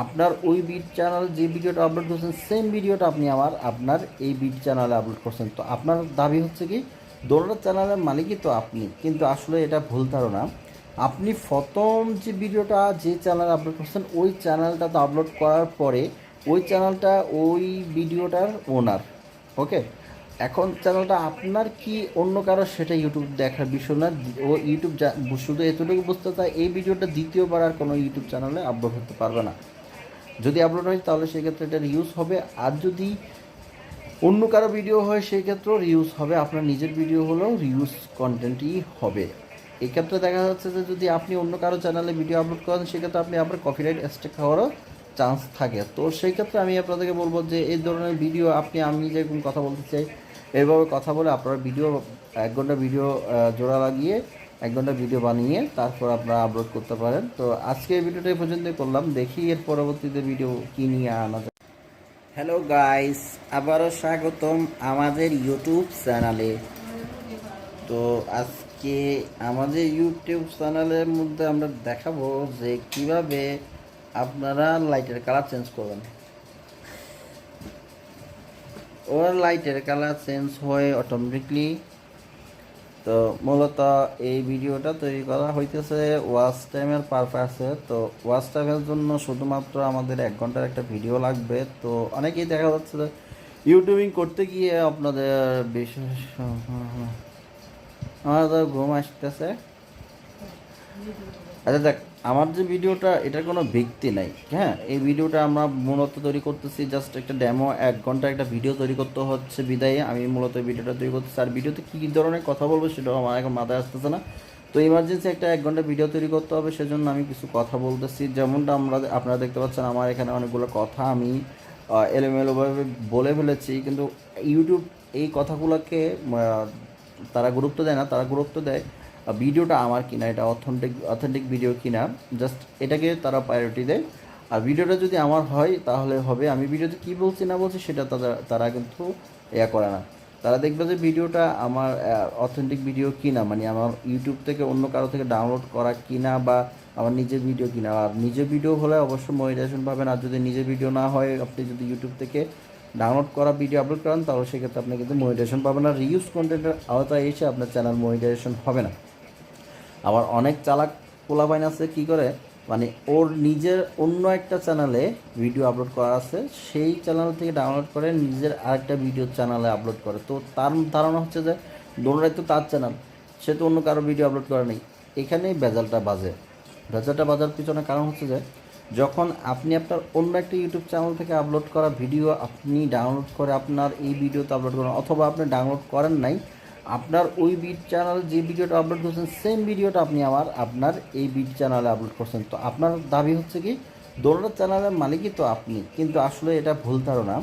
আপনার ওই বিট চ্যানেল যে ভিডিওটা আপলোড করছেন সেম ভিডিওটা আপনি আপনার এই বিট চ্যানেলে আপলোড করছেন। তো আপনার দাবি হচ্ছে কি দোনোটা চ্যানেলের মালিকই তো আপনি, কিন্তু আসলে এটা ভুল ধারণা। আপনি প্রথম যে ভিডিওটা যে চ্যানেলে আপলোড করছেন ওই চ্যানেলটা তো আপলোড করার পরে ওই চ্যানেলটা ওই ভিডিওটার ওনার। ওকে, এখন চ্যানেলটা আপনার কি অন্য কারো সেটা ইউটিউব দেখার বিষয় না। ও ইউটিউব শুধু এতটুকু বুঝতে চায় এই ভিডিওটা দ্বিতীয়বার আর কোনো ইউটিউব চ্যানেলে আপলোড হতে পারবে না। যদি আপলোড হয় তাহলে সেক্ষেত্রে এটা রিউজ হবে, আর যদি অন্য কারো ভিডিও হয় সেই ক্ষেত্রেও রিউজ হবে। আপনার নিজের ভিডিও হলেও রিউজ কন্টেন্টই হবে। এক্ষেত্রে দেখা যাচ্ছে যে যদি আপনি অন্য কারো চ্যানেলে ভিডিও আপলোড করেন সেক্ষেত্রে আপনি আপনার কপিরাইট স্ট্রাইক খাওয়ারও চান্স থাকে। তো সেই ক্ষেত্রে আমি আপনাদেরকে বলবো যে এই ধরনের ভিডিও আমি যেরকম কথা বলতে চাই এইভাবে কথা বলে আপনারা ভিডিও 1 ঘন্টা ভিডিও জোড়া লাগিয়ে 1 ঘন্টা ভিডিও বানিয়ে তারপর আপনারা আপলোড করতে পারেন। তো আজকে এই ভিডিওটা এই পর্যন্তই করলাম, দেখি এর পরবর্তীতে ভিডিও কী নিয়ে আনা যায়। হ্যালো গাইস, আবারও স্বাগতম আমাদের ইউটিউব চ্যানেলে। তো আজকে আমাদের ইউটিউব চ্যানেলের মধ্যে আমরা দেখাবো যে কিভাবে আপনারা লাইটের কালার চেঞ্জ করবেন। ওর লাইটের কালার চেঞ্জ হয় অটোমেটিকলি। তো মূলত এই ভিডিওটা তৈরি করা হইতেছে ওয়াচ টাইমের পারপাসে। তো ওয়াচ টাইমের জন্য শুধুমাত্র আমাদের 1 ঘন্টার একটা ভিডিও লাগবে। তো অনেকেই দেখা যাচ্ছে যে ইউটিউবিং করতে গিয়ে আপনাদের বিশেষ আমাদের ঘুম আসতেছে। আচ্ছা দেখ, আমার যে ভিডিওটা এটার কোনো ব্যক্তি নাই, হ্যাঁ, এই ভিডিওটা আমরা মূলত তৈরি করতেছি জাস্ট একটা ডেমো। 1 ঘন্টা একটা ভিডিও তৈরি করতে হচ্ছে বিদায়ে আমি মূলত ভিডিওটা তৈরি করতেছি। আর ভিডিওতে কী ধরনের কথা বলবো সেটাও আমার এখন মাথায় আসতেছে না। তো ইমার্জেন্সি একটা 1 ঘন্টা ভিডিও তৈরি করতে হবে, সেজন্য আমি কিছু কথা বলতেছি। যেমনটা আপনারা দেখতে পাচ্ছেন আমার এখানে অনেকগুলো কথা আমি এলোমেলোভাবে বলে ফেলেছি, কিন্তু ইউটিউব এই কথাগুলোকে তারা গুরুত্ব দেয় না। তারা গুরুত্ব দেয় ভিডিওটা আমার কিনা, এটা অথেন্টিক ভিডিও কিনা, জাস্ট এটাকে তারা প্রায়োরিটি দেয়। আর ভিডিওটা যদি আমার হয় তাহলে হবে, আমি ভিডিওতে কী বলছি না বলছি সেটা তারা কিন্তু করে না। তারা দেখবে যে ভিডিওটা আমার অথেন্টিক ভিডিও কিনা, মানে আমার ইউটিউব থেকে অন্য কারো থেকে ডাউনলোড করা কিনা বা আমার নিজের ভিডিও কিনা। আর নিজের ভিডিও হলে অবশ্যই মনিটাইজেশন পাবেন, আর যদি নিজের ভিডিও না হয়, আপনি যদি ইউটিউব থেকে ডাউনলোড করা ভিডিও আপলোড করেন তাহলে সেক্ষেত্রে আপনি কিন্তু মনিটাইজেশন পাবেন না। রিউজ কন্টেন্টের আওতায় এসে আপনার চ্যানেল মনিটাইজেশন হবে না। আবার অনেক চালাক পোলাপাইন আছে কী করে, মানে ওর নিজের অন্য একটা চ্যানেলে ভিডিও আপলোড করা আছে, সেই চ্যানেল থেকে ডাউনলোড করে নিজের আরেকটা ভিডিও চ্যানেলে আপলোড করে। তো তার ধারণা হচ্ছে যে দোনোটাই তো তার চ্যানেল, সে তো অন্য কারো ভিডিও আপলোড করে নেই। এখানেই বেজালটা বাজার পিছনে কারণ হচ্ছে যে যখন আপনি আপনার অন্য একটা ইউটিউব চ্যানেল থেকে আপলোড করা ভিডিও আপনি ডাউনলোড করে আপনার এই ভিডিওতে আপলোড করেন, অথবা আপনি ডাউনলোড করেন নাই, আপনার ওই বিট চ্যানেল যে ভিডিওটা আপলোড করছেন সেম ভিডিওটা আপনি আপনার এই বিট চ্যানেলে আপলোড করছেন। তো আপনার দাবি হচ্ছে কি দোনোটা চ্যানেলের মালিকই তো আপনি, কিন্তু আসলে এটা ভুল ধারণা।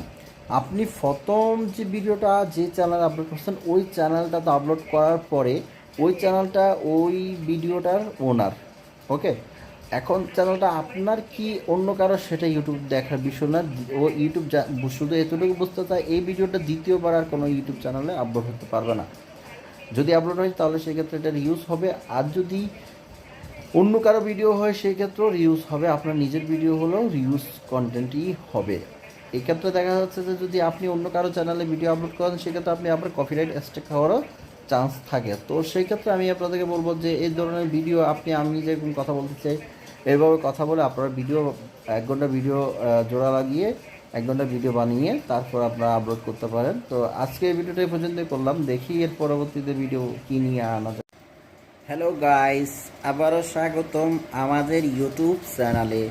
আপনি প্রথম যে ভিডিওটা যে চ্যানেলে আপলোড করছেন ওই চ্যানেলটা তো আপলোড করার পরে ওই চ্যানেলটা ওই ভিডিওটার ওনার। ওকে, এখন চ্যানেলটা আপনার কি অন্য কারো সেটা ইউটিউব দেখার বিষয় না। ও ইউটিউব শুধু এতটুকু বুঝতে চায় এই ভিডিওটা দ্বিতীয়বার আর কোনো ইউটিউব চ্যানেলে আপলোড হতে পারবে না। যদি আপলোড হয় তাহলে সেক্ষেত্রে এটা রিউজ হবে, আর যদি অন্য কারো ভিডিও হয় সেই ক্ষেত্রেও রিউজ হবে। আপনার নিজের ভিডিও হলেও রিউজ কন্টেন্টই হবে। এক্ষেত্রে দেখা যাচ্ছে যে যদি আপনি অন্য কারো চ্যানেলে ভিডিও আপলোড করেন সেক্ষেত্রে আপনি আপনার কপিরাইট স্ট্রাইক খাওয়ারও চান্স থাকে। তো সেই ক্ষেত্রে আমি আপনাদেরকে বলবো যে এই ধরনের ভিডিও আমি যেরকম কথা বলতে চাই এইভাবে কথা বলে আপনারা ভিডিও 1 ঘন্টা ভিডিও জোড়া লাগিয়ে এক ঘন্টা ভিডিও বানিয়ে তারপর আপনারা আপলোড করতে পারেন। তো আজকে এই ভিডিওটা এই পর্যন্তই করলাম, দেখি এর পরবর্তীতে ভিডিও কী নিয়ে আনা যায়। হ্যালো গাইস, আবারও স্বাগতম আমাদের ইউটিউব চ্যানেলে।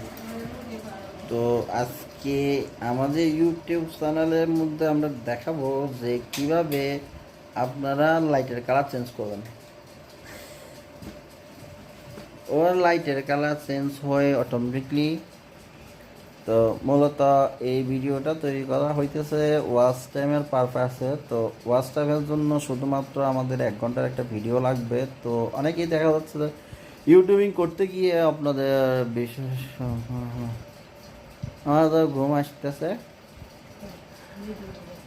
তো আজকে আমাদের ইউটিউব চ্যানেলের মধ্যে আমরা দেখাবো যে কিভাবে আপনারা লাইটের কালার চেঞ্জ করবেন। ওর লাইটের কালার চেঞ্জ হয় অটোমেটিকলি। তো মূলত এই ভিডিওটা তৈরি করা হইতেছে ওয়াচ টাইমের পারপাসে। তো ওয়াচ টাইমের জন্য শুধুমাত্র আমাদের 1 ঘন্টার একটা ভিডিও লাগবে। তো অনেকেই দেখা যাচ্ছে যে ইউটিউবিং করতে গিয়ে আপনাদের বিশেষ আমার তো ঘুম আসতেছে।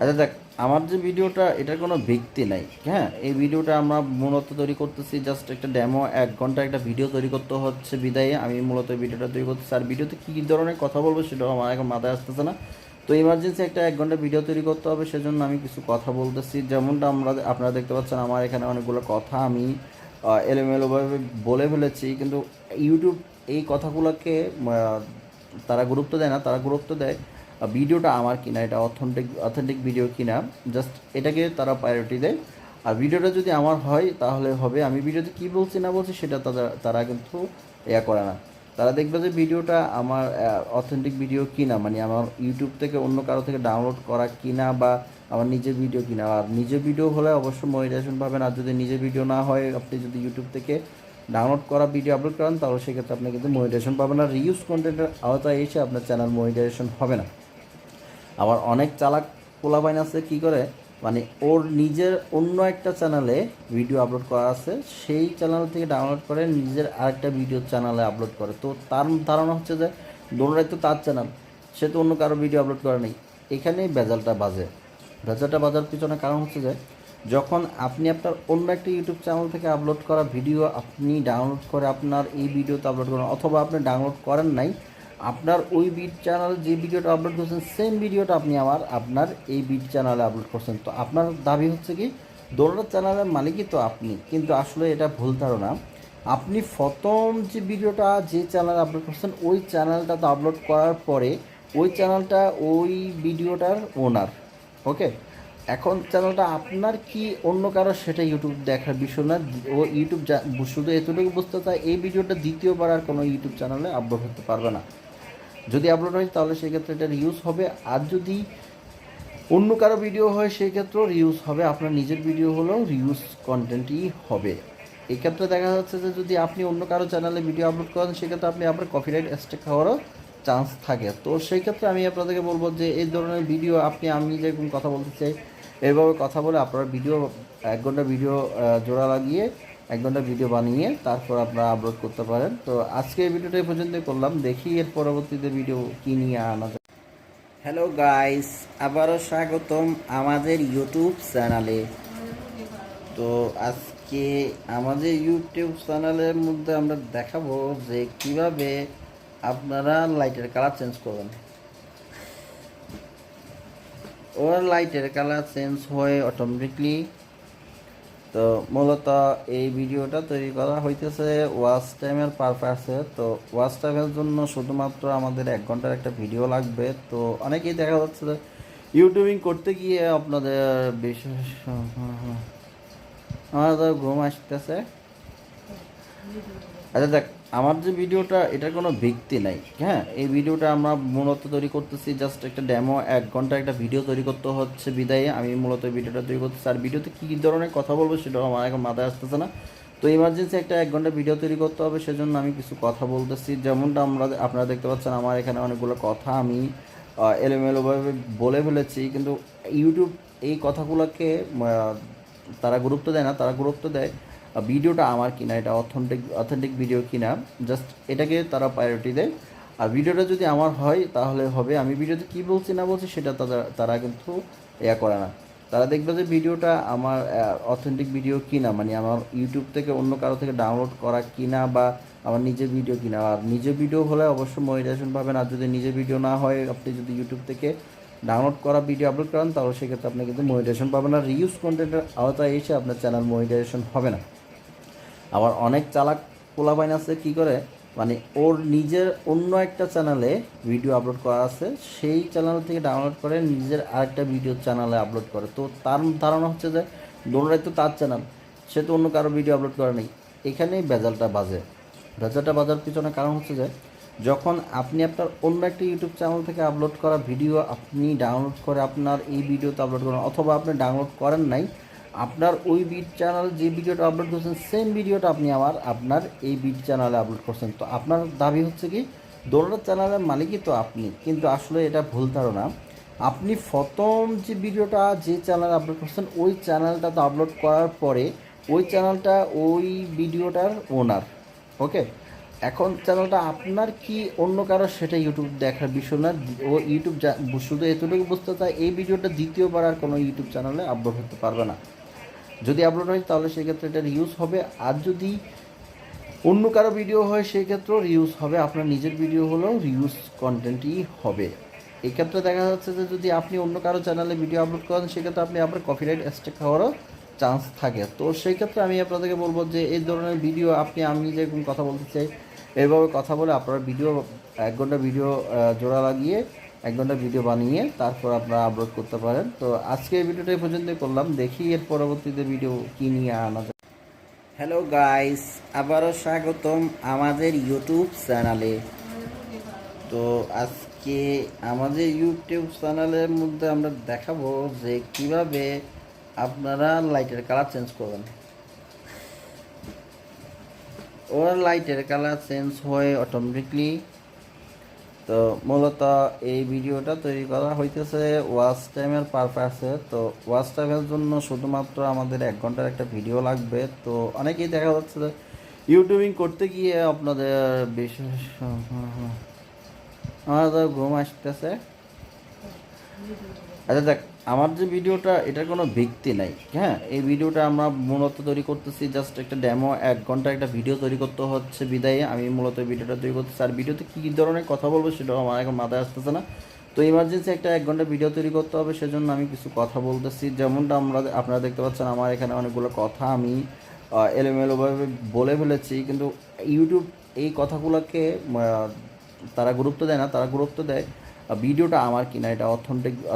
আচ্ছা দেখ, আমার যে ভিডিওটা এটার কোনো ভিত্তি নাই, হ্যাঁ। এই ভিডিওটা আমরা মূলত তৈরি করতেছি জাস্ট একটা ডেমো, 1 ঘন্টা একটা ভিডিও তৈরি করতে হচ্ছে বিদায়ে আমি মূলত ভিডিওটা তৈরি করতেছি। আর ভিডিওতে কী ধরনের কথা বলবো সেটাও আমার এখন মাথায় আসতেছে না। তো ইমার্জেন্সি একটা 1 ঘন্টা ভিডিও তৈরি করতে হবে, সেজন্য আমি কিছু কথা বলতেছি। যেমনটা আপনারা দেখতে পাচ্ছেন আমার এখানে অনেকগুলো কথা আমি এলোমেলোভাবে বলে ফেলেছি, কিন্তু ইউটিউব এই কথাগুলোকে তারা গুরুত্ব দেয় না। তারা গুরুত্ব দেয় ভিডিওটা আমার কিনা, এটা অথেন্টিক ভিডিও কিনা, জাস্ট এটাকে তারা প্রায়োরিটি দেয়। আর ভিডিওটা যদি আমার হয় তাহলে হবে। আমি ভিডিওতে কী বলছি না বলছি সেটা তারা কিন্তু করে না। তারা দেখবে যে ভিডিওটা আমার অথেন্টিক ভিডিও কিনা, মানে আমার ইউটিউব থেকে অন্য কারো থেকে ডাউনলোড করা কিনা, বা আমার নিজের ভিডিও কিনা। আর নিজের ভিডিও হলে অবশ্যই মনিটাইজেশন পাবেন। আর যদি নিজের ভিডিও না হয়, আপনি যদি ইউটিউব থেকে ডাউনলোড করা ভিডিও আপলোড করেন তাহলে সেক্ষেত্রে আপনি কিন্তু মনিটাইজেশন পাবেন না। রিউজ কন্টেন্টের আওতায় এসে আপনার চ্যানেল মনিটাইজেশন হবে না। আবার অনেক চালাক পোলাপাইন আছে কী করে, মানে ওর নিজের অন্য একটা চ্যানেলে ভিডিও আপলোড করা আছে, সেই চ্যানেল থেকে ডাউনলোড করে নিজের আরেকটা ভিডিও চ্যানেলে আপলোড করে। তো তার ধারণা হচ্ছে যে দোনোটাই তো তার চ্যানেল, সে তো অন্য কারো ভিডিও আপলোড করে নেই। এখানেই ভেজালটা বাজার পিছনে কারণ হচ্ছে যে যখন আপনি আপনার অন্য একটা ইউটিউব চ্যানেল থেকে আপলোড করা ভিডিও আপনি ডাউনলোড করে আপনার এই ভিডিওতে আপলোড করেন, অথবা আপনি ডাউনলোড করেন নাই, আপনার ওই বিট চ্যানেল যে ভিডিওটা আপলোড করছেন সেম ভিডিওটা আপনি আপনার এই বিট চ্যানেলে আপলোড করছেন। তো আপনার দাবি হচ্ছে কি দোনোটা চ্যানেলের মালিকই তো আপনি, কিন্তু আসলে এটা ভুল ধারণা। আপনি প্রথম যে ভিডিওটা যে চ্যানেলে আপলোড করছেন ওই চ্যানেলটা তো আপলোড করার পরে ওই চ্যানেলটা ওই ভিডিওটার ওনার, ওকে। এখন চ্যানেলটা আপনার কি অন্য কারো সেটা ইউটিউব দেখার বিষয় না। ও ইউটিউব শুধু এতটুকু বুঝতে চায় এই ভিডিওটা দ্বিতীয়বার আর কোনো ইউটিউব চ্যানেলে আপলোড হতে পারবে না। যদি আপলোড হয় তাহলে সেক্ষেত্রে এটা রিউজ হবে। আর যদি অন্য কারো ভিডিও হয় সেই ক্ষেত্রেও রিউজ হবে, আপনার নিজের ভিডিও হলেও রিউজ কন্টেন্টই হবে। এক্ষেত্রে দেখা যাচ্ছে যে যদি আপনি অন্য কারো চ্যানেলে ভিডিও আপলোড করেন সেক্ষেত্রে আপনি আপনার কপিরাইট স্ট্রাইক খাওয়ারও চান্স থাকে। তো সেই ক্ষেত্রে আমি আপনাদেরকে বলবো যে এই ধরনের ভিডিও আমি যেরকম কথা বলতে চাই এইভাবে কথা বলে আপনারা ভিডিও 1 ঘন্টা ভিডিও জোড়া লাগিয়ে 1 ঘন্টা ভিডিও বানিয়ে তারপর আপনারা আপলোড করতে পারেন। তো আজকে এই ভিডিওটা এই পর্যন্তই করলাম, দেখি এর পরবর্তীতে ভিডিও কী নিয়ে আনা যায়। হ্যালো গাইস, আবারও স্বাগতম আমাদের ইউটিউব চ্যানেলে। তো আজকে আমাদের ইউটিউব চ্যানেলের মধ্যে আমরা দেখাবো যে কিভাবে আপনারা লাইটের কালার চেঞ্জ করবেন। ওর লাইটের কালার চেঞ্জ হয় অটোমেটিকলি। তো মূলত এই ভিডিওটা তৈরি করা হইতেছে ওয়াচ টাইমের পারপাসে। তো ওয়াচ টাইমের জন্য শুধুমাত্র আমাদের 1 ঘন্টার একটা ভিডিও লাগবে। তো অনেকেই দেখা যাচ্ছে যে ইউটিউবিং করতে গিয়ে আপনাদের বিশেষ আমার তো ঘুম আসতেছে। আচ্ছা দেখ, আমার যে ভিডিওটা এটার কোনো ভিত্তি নাই, হ্যাঁ। এই ভিডিওটা আমরা মূলত তৈরি করতেছি জাস্ট একটা ডেমো, 1 ঘন্টা একটা ভিডিও তৈরি করতে হচ্ছে বিদায়ে আমি মূলত ভিডিওটা তৈরি করতেছি। আর ভিডিওতে কী ধরনের কথা বলবো সেটাও আমার এখন মাথায় আসতেছে না। তো ইমার্জেন্সি একটা 1 ঘন্টা ভিডিও তৈরি করতে হবে, সেজন্য আমি কিছু কথা বলতেছি। যেমনটা আপনারা দেখতে পাচ্ছেন আমার এখানে অনেকগুলো কথা আমি এলোমেলোভাবে বলে ফেলেছি, কিন্তু ইউটিউব এই কথাগুলোকে তারা গুরুত্ব দেয় না। তারা গুরুত্ব দেয় ভিডিওটা আমার কিনা, এটা অথেন্টিক ভিডিও কিনা, জাস্ট এটাকে তারা প্রায়োরিটি দেয়। আর ভিডিওটা যদি আমার হয় তাহলে হবে। আমি ভিডিওতে কী বলছি না বলছি সেটা তারা কিন্তু করে না। তারা দেখবে যে ভিডিওটা আমার অথেন্টিক ভিডিও কিনা, মানে আমার ইউটিউব থেকে অন্য কারো থেকে ডাউনলোড করা কিনা, বা আমার নিজের ভিডিও কিনা। আর নিজের ভিডিও হলে অবশ্যই মনিটাইজেশন পাবেন। আর যদি নিজের ভিডিও না হয়, আপনি যদি ইউটিউব থেকে ডাউনলোড করা ভিডিও আপলোড করেন তাহলে সেক্ষেত্রে আপনি কিন্তু মনিটাইজেশন পাবেন না। রিউজ কন্টেন্টের আওতায় এসে আপনার চ্যানেল মনিটাইজেশন হবে না। আবার অনেক চালাক পোলাপাইন আছে কী করে, মানে ওর নিজের অন্য একটা চ্যানেলে ভিডিও আপলোড করা আছে, সেই চ্যানেল থেকে ডাউনলোড করে নিজের আরেকটা ভিডিও চ্যানেলে আপলোড করে। তো তার ধারণা হচ্ছে যে দোনোটাই তো তার চ্যানেল, সে তো অন্য কারো ভিডিও আপলোড করে নেই। এখানেই ভেজালটা বাজে। ভেজালটা বাজার পিছনে কারণ হচ্ছে যে যখন আপনি আপনার অন্য একটা ইউটিউব চ্যানেল থেকে আপলোড করা ভিডিও আপনি ডাউনলোড করে আপনার এই ভিডিওতে আপলোড করেন, অথবা আপনি ডাউনলোড করেন নাই, আপনার ওই বিট চ্যানেল যে ভিডিওটা আপলোড করছেন সেম ভিডিওটা আপনি আপনার এই বিট চ্যানেলে আপলোড করছেন। তো আপনার দাবি হচ্ছে কি দোনোটা চ্যানেলের মালিকই তো আপনি, কিন্তু আসলে এটা ভুল ধারণা। আপনি প্রথম যে ভিডিওটা যে চ্যানেলে আপলোড করছেন ওই চ্যানেলটা তো আপলোড করার পরে ওই চ্যানেলটা ওই ভিডিওটার ওনার। ওকে, এখন চ্যানেলটা আপনার কি অন্য কারো সেটা ইউটিউব দেখার বিষয় না। ও ইউটিউব শুধু এতটুকু বুঝতে চায় এই ভিডিওটা দ্বিতীয়বার আর কোনো ইউটিউব চ্যানেলে আপলোড হতে পারবে না। যদি আপলোড হয় তাহলে সেক্ষেত্রে এটা রিউজ হবে, আর যদি অন্য কারো ভিডিও হয় সেক্ষেত্রেও রিউজ হবে। আপনার নিজের ভিডিও হলেও রিউজ কন্টেন্টই হবে। এক্ষেত্রে দেখা যাচ্ছে যে যদি আপনি অন্য কারো চ্যানেলে ভিডিও আপলোড করেন সেক্ষেত্রে আপনি আপনার কপিরাইট স্ট্রাইক খাওয়ারও চান্স থাকে। তো সেই ক্ষেত্রে আমি আপনাদেরকে বলবো যে এই ধরনের ভিডিও আমি যেরকম কথা বলতে চাই এইভাবে কথা বলে আপনারা ভিডিও 1 ঘন্টা ভিডিও জোড়া লাগিয়ে 1 ঘন্টা ভিডিও বানিয়ে তারপর আপনারা আপলোড করতে পারেন। তো আজকে এই ভিডিওটা এই পর্যন্তই করলাম, দেখি এর পরবর্তীতে ভিডিও কী নিয়ে আনা যায়। হ্যালো গাইস, আবারও স্বাগতম আমাদের ইউটিউব চ্যানেলে। তো আজকে আমাদের ইউটিউব চ্যানেলের মধ্যে আমরা দেখাবো যে কিভাবে আপনারা লাইটের কালার চেঞ্জ করবেন। ওর লাইটের কালার চেঞ্জ হয় অটোমেটিকলি। তো মূলত এই ভিডিওটা তৈরি করা হইতেছে ওয়াচ টাইমের পারপাসে। তো ওয়াচ টাইমের জন্য শুধুমাত্র আমাদের 1 ঘন্টার একটা ভিডিও লাগবে। তো অনেকেই দেখা যাচ্ছে যে ইউটিউবিং করতে গিয়ে আপনাদের বিশেষ আমাদের ঘুম আসতেছে। আচ্ছা দেখ, আমার যে ভিডিওটা এটার কোনো ব্যক্তি নাই, হ্যাঁ। এই ভিডিওটা আমরা মূলত তৈরি করতেছি জাস্ট একটা ডেমো, 1 ঘন্টা একটা ভিডিও তৈরি করতে হচ্ছে বিদায়ে আমি মূলত ভিডিওটা তৈরি করতেছি। আর ভিডিওতে কী ধরনের কথা বলবো সেটাও আমার এখন মাথায় আসতেছে না। তো ইমার্জেন্সি একটা 1 ঘন্টা ভিডিও তৈরি করতে হবে, সেজন্য আমি কিছু কথা বলতেছি। যেমনটা আপনারা দেখতে পাচ্ছেন আমার এখানে অনেকগুলো কথা আমি এলোমেলোভাবে বলে ফেলেছি, কিন্তু ইউটিউব এই কথাগুলোকে তারা গুরুত্ব দেয় না। তারা গুরুত্ব দেয় ভিডিওটা আমার কিনা, এটা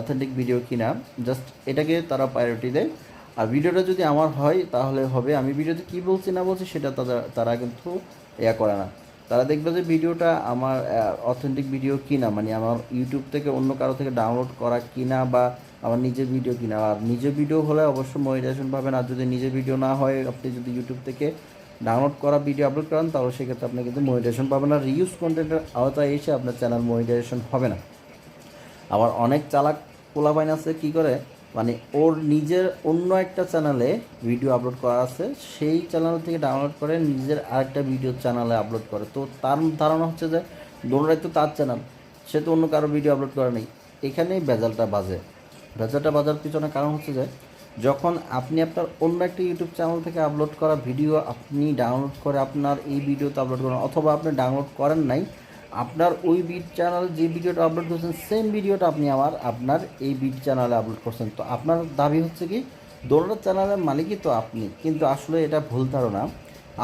অথেন্টিক ভিডিও কিনা, জাস্ট এটাকে তারা প্রায়োরিটি দেয়। আর ভিডিওটা যদি আমার হয় তাহলে হবে। আমি ভিডিওতে কী বলছি না বলছি সেটা তারা কিন্তু করে না। তারা দেখবে যে ভিডিওটা আমার অথেন্টিক ভিডিও কিনা, মানে আমার ইউটিউব থেকে অন্য কারো থেকে ডাউনলোড করা কিনা, বা আমার নিজের ভিডিও কিনা। আর নিজের ভিডিও হলে অবশ্যই মনিটাইজেশন পাবেন। আর যদি নিজের ভিডিও না হয়, আপনি যদি ইউটিউব থেকে ডাউনলোড করা ভিডিও আপলোড করেন তাহলে সেক্ষেত্রে আপনি কিন্তু মনিটাইজেশন পাবেন না। রিউজ কন্টেন্টের আওতায় এসে আপনার চ্যানেল মনিটাইজেশন হবে না। আবার অনেক চালাক পোলাপাইন আছে কী করে, মানে ওর নিজের অন্য একটা চ্যানেলে ভিডিও আপলোড করা আছে, সেই চ্যানেল থেকে ডাউনলোড করে নিজের আরেকটা ভিডিও চ্যানেলে আপলোড করে। তো তার ধারণা হচ্ছে যে দোনোটাই তো তার চ্যানেল, সে তো অন্য কারো ভিডিও আপলোড করে নেই। এখানেই ভেজালটা বাজে। ভেজালটা বাজার পিছনে কারণ হচ্ছে যে যখন আপনি আপনার অন্য একটা ইউটিউব চ্যানেল থেকে আপলোড করা ভিডিও আপনি ডাউনলোড করে আপনার এই ভিডিওতে আপলোড করেন, অথবা আপনি ডাউনলোড করেন নাই, আপনার ওই বিট চ্যানেল যে ভিডিওটা আপলোড করছেন সেম ভিডিওটা আপনি আপনার এই বিট চ্যানেলে আপলোড করছেন। তো আপনার দাবি হচ্ছে কি দোনোটা চ্যানেলের মালিকই তো আপনি, কিন্তু আসলে এটা ভুল ধারণা।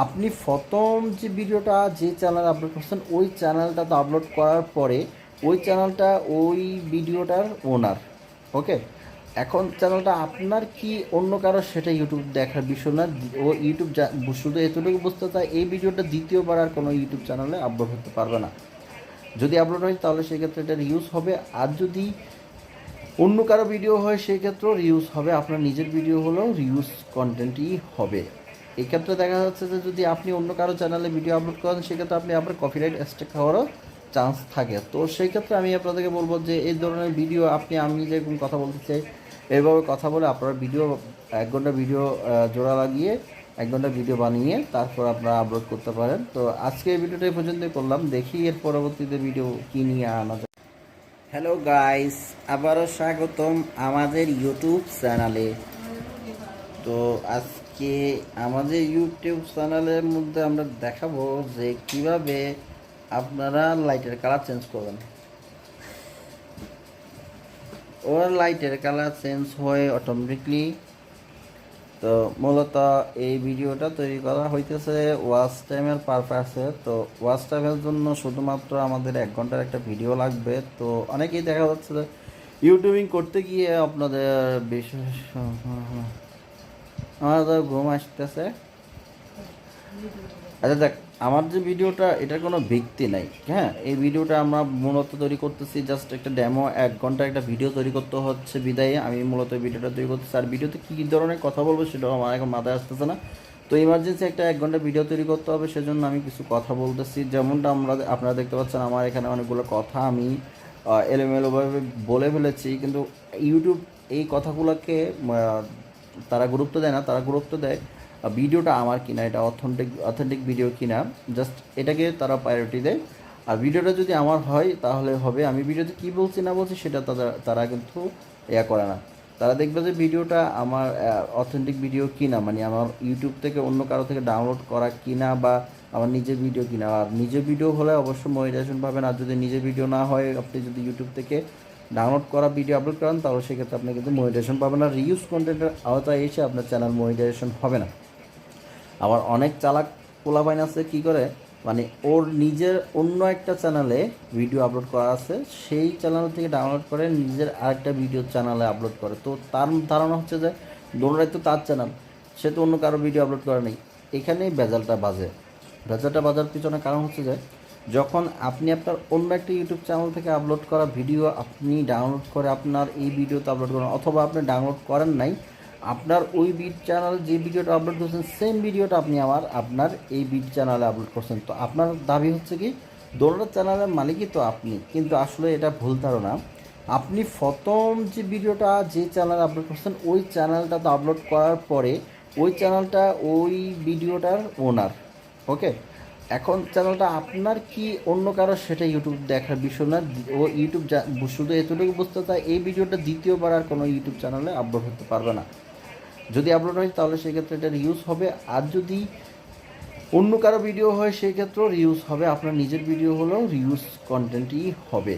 আপনি প্রথম যে ভিডিওটা যে চ্যানেলে আপলোড করছেন ওই চ্যানেলটা তো আপলোড করার পরে ওই চ্যানেলটা ওই ভিডিওটার ওনার। ওকে, এখন চ্যানেলটা আপনার কি অন্য কারো সেটা ইউটিউব দেখার বিষয় না। ও ইউটিউব শুধু এতটুকু বুঝতে চায় এই ভিডিওটা দ্বিতীয়বার আর কোনো ইউটিউব চ্যানেলে আপলোড হতে পারবে না। যদি আপলোড হয় তাহলে সেক্ষেত্রে এটা রিউজ হবে, আর যদি অন্য কারো ভিডিও হয় সেক্ষেত্রেও রিউজ হবে। আপনার নিজের ভিডিও হলেও রিউজ কন্টেন্টই হবে। এক্ষেত্রে দেখা যাচ্ছে যে যদি আপনি অন্য কারো চ্যানেলে ভিডিও আপলোড করেন সেক্ষেত্রে আপনি আপনার কপিরাইট স্ট্রাইক খাওয়ারও চান্স থাকে। তো সেই ক্ষেত্রে আমি আপনাদেরকে বলবো যে এই ধরনের ভিডিও আমি যেরকম কথা বলতে চাই এইভাবে কথা বলে আপনারা ভিডিও 1 ঘন্টা ভিডিও জোড়া লাগিয়ে 1 ঘন্টা ভিডিও বানিয়ে তারপর আপনারা আপলোড করতে পারেন। তো আজকে এই ভিডিওটা এই পর্যন্তই করলাম, দেখি এর পরবর্তীতে ভিডিও কী নিয়ে আনা যায়। হ্যালো গাইস, আবারও স্বাগতম আমাদের ইউটিউব চ্যানেলে। তো আজকে আমাদের ইউটিউব চ্যানেলের মধ্যে আমরা দেখাবো যে কিভাবে আপনারা লাইটের কালার চেঞ্জ করবেন। ওর লাইটের কালার চেঞ্জ হয় অটোমেটিকলি। তো মূলত এই ভিডিওটা তৈরি করা হইতেছে ওয়াচ টাইমের পারপাসে। তো ওয়াচ টাইমের জন্য শুধুমাত্র আমাদের 1 ঘন্টার একটা ভিডিও লাগবে। তো অনেকেই দেখা যাচ্ছে যে ইউটিউবিং করতে গিয়ে আপনাদের বিশেষ আমাদের ঘুম আসতেছে। আচ্ছা দেখ, আমার যে ভিডিওটা এটার কোনো ভিত্তি নাই, হ্যাঁ। এই ভিডিওটা আমরা মূলত তৈরি করতেছি জাস্ট একটা ডেমো, 1 ঘন্টা একটা ভিডিও তৈরি করতে হচ্ছে বিদায়ে আমি মূলত ভিডিওটা তৈরি করতেছি। আর ভিডিওতে কী কী ধরনের কথা বলবো সেটাও আমার এখন মাথায় আসতেছে না। তো ইমার্জেন্সি একটা 1 ঘন্টা ভিডিও তৈরি করতে হবে, সেজন্য আমি কিছু কথা বলতেছি। যেমনটা আপনারা দেখতে পাচ্ছেন আমার এখানে অনেকগুলো কথা আমি এলোমেলোভাবে বলে ফেলেছি, কিন্তু ইউটিউব এই কথাগুলোকে তারা গুরুত্ব দেয় না। তারা গুরুত্ব দেয় ভিডিওটা আমার কিনা, এটা অথেন্টিক ভিডিও কিনা, জাস্ট এটাকে তারা প্রায়োরিটি দেয়। আর ভিডিওটা যদি আমার হয় তাহলে হবে। আমি ভিডিওতে কী বলছি না বলছি সেটা তারা কিন্তু করে না। তারা দেখবে যে ভিডিওটা আমার অথেন্টিক ভিডিও কিনা, মানে আমার ইউটিউব থেকে অন্য কারো থেকে ডাউনলোড করা কিনা, বা আমার নিজের ভিডিও কিনা। আর নিজের ভিডিও হলে অবশ্যই মনিটাইজেশন পাবেন। আর যদি নিজের ভিডিও না হয়, আপনি যদি ইউটিউব থেকে ডাউনলোড করা ভিডিও আপলোড করেন, তাহলে সেক্ষেত্রে আপনি কিন্তু মনিটাইজেশন পাবেন না। রিউজ কন্টেন্টের আওতায় এসে আপনার চ্যানেল মনিটাইজেশন হবে না। আবার অনেক চালাক পোলাপাইন আছে কী করে, মানে ওর নিজের অন্য একটা চ্যানেলে ভিডিও আপলোড করা আছে, সেই চ্যানেল থেকে ডাউনলোড করে নিজের আরেকটা ভিডিও চ্যানেলে আপলোড করে। তো তার ধারণা হচ্ছে যে দোনোটাই তো তার চ্যানেল, সে তো অন্য কারো ভিডিও আপলোড করে নেই। এখানেই ভেজালটা বাজার পিছনে কারণ হচ্ছে যে যখন আপনি আপনার অন্য একটা ইউটিউব চ্যানেল থেকে আপলোড করা ভিডিও আপনি ডাউনলোড করে আপনার এই ভিডিওতে আপলোড করেন, অথবা আপনি ডাউনলোড করেন নাই, আপনার ওই বিট চ্যানেল যে ভিডিওটা আপলোড করছেন সেম ভিডিওটা আপনি আপনার এই বিট চ্যানেলে আপলোড করছেন। তো আপনার দাবি হচ্ছে কি দোনোটা চ্যানেলের মালিকই তো আপনি, কিন্তু আসলে এটা ভুল ধারণা। আপনি প্রথম যে ভিডিওটা যে চ্যানেলে আপলোড করছেন ওই চ্যানেলটা তো আপলোড করার পরে ওই চ্যানেলটা ওই ভিডিওটার ওনার, ওকে। এখন চ্যানেলটা আপনার কি অন্য কারো সেটা ইউটিউব দেখার বিষয় না। ও ইউটিউব শুধু এতটুকু বুঝতে চায় এই ভিডিওটা দ্বিতীয়বার আর কোনো ইউটিউব চ্যানেলে আপলোড হতে পারবে না। যদি আপলোড হয় তাহলে সেক্ষেত্রে এটা রিউজ হবে, আর যদি অন্য কারো ভিডিও হয় সেক্ষেত্রেও রিউজ হবে। আপনার নিজের ভিডিও হলেও রিউজ কন্টেন্টই হবে।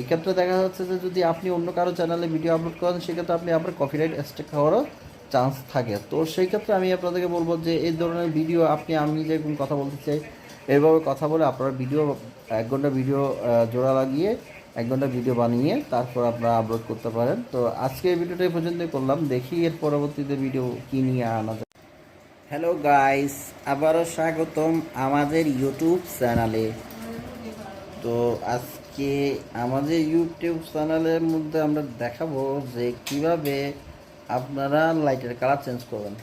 এক্ষেত্রে দেখা যাচ্ছে যে যদি আপনি অন্য কারো চ্যানেলে ভিডিও আপলোড করেন সেক্ষেত্রে আপনি আপনার কপিরাইট স্ট্রাইক খাওয়ারও চান্স থাকে। তো সেই ক্ষেত্রে আমি আপনাদেরকে বলবো যে এই ধরনের ভিডিও আমি যেরকম কথা বলতে চাই এভাবে কথা বলে আপনারা ভিডিও 1 ঘন্টা ভিডিও জোড়া লাগিয়ে 1 ঘন্টা ভিডিও বানিয়ে তারপর আপনারা আপলোড করতে পারেন। তো আজকে এই ভিডিওটা এই পর্যন্তই করলাম, দেখি এর পরবর্তীতে ভিডিও কী নিয়ে আনা যায়। হ্যালো গাইস, আবারও স্বাগতম আমাদের ইউটিউব চ্যানেলে। তো আজকে আমাদের ইউটিউব চ্যানেলের মধ্যে আমরা দেখাবো যে কিভাবে আপনারা লাইটের কালার চেঞ্জ করবেন।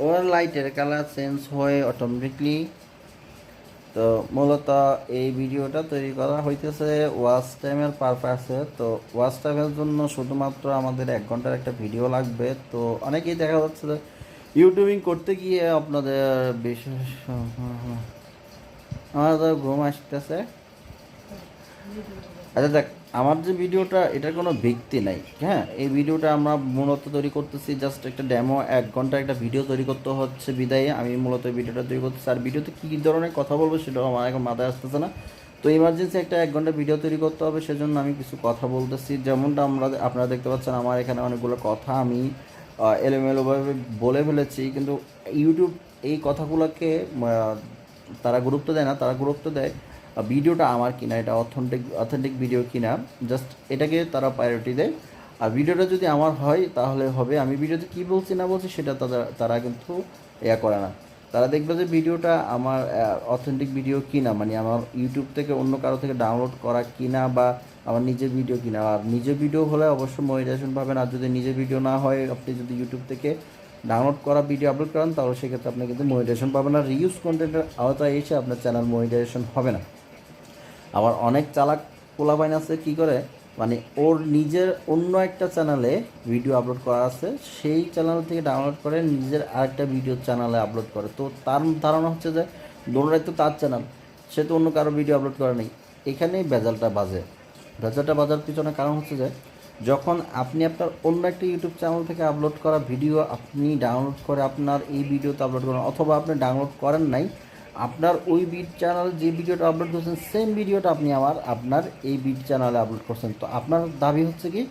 ওর লাইটের কালার চেঞ্জ হয় অটোমেটিকলি। তো মূলত এই ভিডিওটা তৈরি করা হইতেছে ওয়াচ টাইমের পারপাসে। তো ওয়াচ টাইমের জন্য শুধুমাত্র আমাদের 1 ঘন্টার একটা ভিডিও লাগবে। তো অনেকেই দেখা যাচ্ছে যে ইউটিউবিং করতে গিয়ে আপনাদের বিশেষ আমাদের ঘুম আসতেছে। আচ্ছা দেখ, আমার যে ভিডিওটা এটার কোনো ভিত্তি নাই, হ্যাঁ। এই ভিডিওটা আমরা মূলত তৈরি করতেছি জাস্ট একটা ডেমো, 1 ঘন্টা একটা ভিডিও তৈরি করতে হচ্ছে বিদায়ে আমি মূলত ভিডিওটা তৈরি করতেছি। আর ভিডিওতে কী কী ধরনের কথা বলবো সেটাও আমার এখন মাথায় আসতেছে না। তো ইমার্জেন্সি একটা 1 ঘন্টা ভিডিও তৈরি করতে হবে, সেজন্য আমি কিছু কথা বলতেছি। যেমনটা আপনারা দেখতে পাচ্ছেন আমার এখানে অনেকগুলো কথা আমি এলোমেলোভাবে বলে ফেলেছি, কিন্তু ইউটিউব এই কথাগুলোকে তারা গুরুত্ব দেয় না। তারা গুরুত্ব দেয় ভিডিওটা আমার কিনা, এটা অথেন্টিক ভিডিও কিনা, জাস্ট এটাকে তারা প্রায়োরিটি দেয়। আর ভিডিওটা যদি আমার হয় তাহলে হবে। আমি ভিডিওতে কী বলছি না বলছি সেটা তারা কিন্তু করে না। তারা দেখবে যে ভিডিওটা আমার অথেন্টিক ভিডিও কিনা, মানে আমার ইউটিউব থেকে অন্য কারো থেকে ডাউনলোড করা কিনা, বা আমার নিজের ভিডিও কিনা। আর নিজের ভিডিও হলে অবশ্যই মনিটাইজেশন পাবেন। আর যদি নিজের ভিডিও না হয়, আপনি যদি ইউটিউব থেকে ডাউনলোড করা ভিডিও আপলোড করেন, তাহলে সেক্ষেত্রে আপনি কিন্তু মনিটাইজেশন পাবেন না। রিউজ কন্টেন্টের আওতায় এসে আপনার চ্যানেল মনিটাইজেশন হবে না। আবার অনেক চালাক পোলাপাইন আছে কী করে, মানে ওর নিজের অন্য একটা চ্যানেলে ভিডিও আপলোড করা আছে, সেই চ্যানেল থেকে ডাউনলোড করে নিজের আরেকটা ভিডিও চ্যানেলে আপলোড করে। তো তার ধারণা হচ্ছে যে দোনোটাই তো তার চ্যানেল, সে তো অন্য কারো ভিডিও আপলোড করে নেই। এখানেই ভেজালটা বাজার পিছনে কারণ হচ্ছে যে যখন আপনি আপনার অন্য একটা ইউটিউব চ্যানেল থেকে আপলোড করা ভিডিও আপনি ডাউনলোড করে আপনার এই ভিডিওতে আপলোড করেন, অথবা আপনি ডাউনলোড করেন নাই, আপনার ওই বিট চ্যানেল যে ভিডিওটা আপলোড করছেন সেম ভিডিওটা আপনি আপনার এই বিট চ্যানেলে আপলোড করছেন। তো আপনার দাবি হচ্ছে কি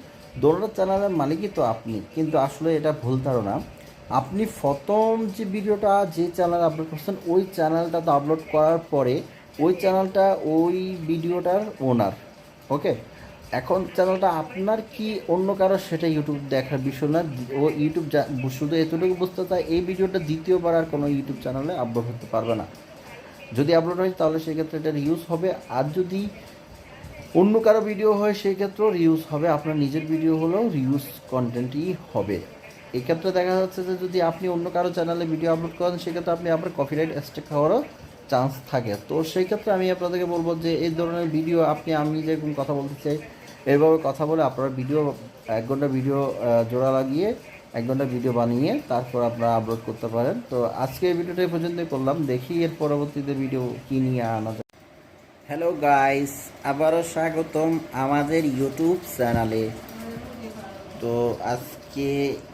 দোনোটা চ্যানেলের মালিকই তো আপনি, কিন্তু আসলে এটা ভুল ধারণা। আপনি প্রথম যে ভিডিওটা যে চ্যানেলে আপলোড করছেন ওই চ্যানেলটা তো আপলোড করার পরে ওই চ্যানেলটা ওই ভিডিওটার ওনার। ওকে, এখন চ্যানেলটা আপনার কি অন্য কারো সেটা ইউটিউব দেখার বিষয় না। ও ইউটিউব শুধু এতটুকু বুঝতে চায় এই ভিডিওটা দ্বিতীয়বার আর কোনো ইউটিউব চ্যানেলে আপলোড হতে পারবে না। যদি আপলোড হয় তাহলে সেক্ষেত্রে এটা রিউজ হবে, আর যদি অন্য কারো ভিডিও হয় সেই ক্ষেত্রেও রিউজ হবে। আপনার নিজের ভিডিও হলেও রিউজ কন্টেন্টই হবে। এক্ষেত্রে দেখা যাচ্ছে যে যদি আপনি অন্য কারো চ্যানেলে ভিডিও আপলোড করেন সেক্ষেত্রে আপনি আপনার কপিরাইট স্ট্রাইক খাওয়ারও চান্স থাকে। তো সেই ক্ষেত্রে আমি আপনাদেরকে বলবো যে এই ধরনের ভিডিও আমি যেরকম কথা বলতে চাই এভাবে কথা বলে আপনারা ভিডিও 1 ঘন্টা ভিডিও জোড়া লাগিয়ে 1 ঘন্টা ভিডিও বানিয়ে তারপর আপনারা আপলোড করতে পারেন। তো আজকে এই ভিডিওটা এই পর্যন্তই করলাম, দেখি এর পরবর্তীতে ভিডিও কী নিয়ে আনা যায়। হ্যালো গাইস, আবারও স্বাগতম আমাদের ইউটিউব চ্যানেলে। তো আজকে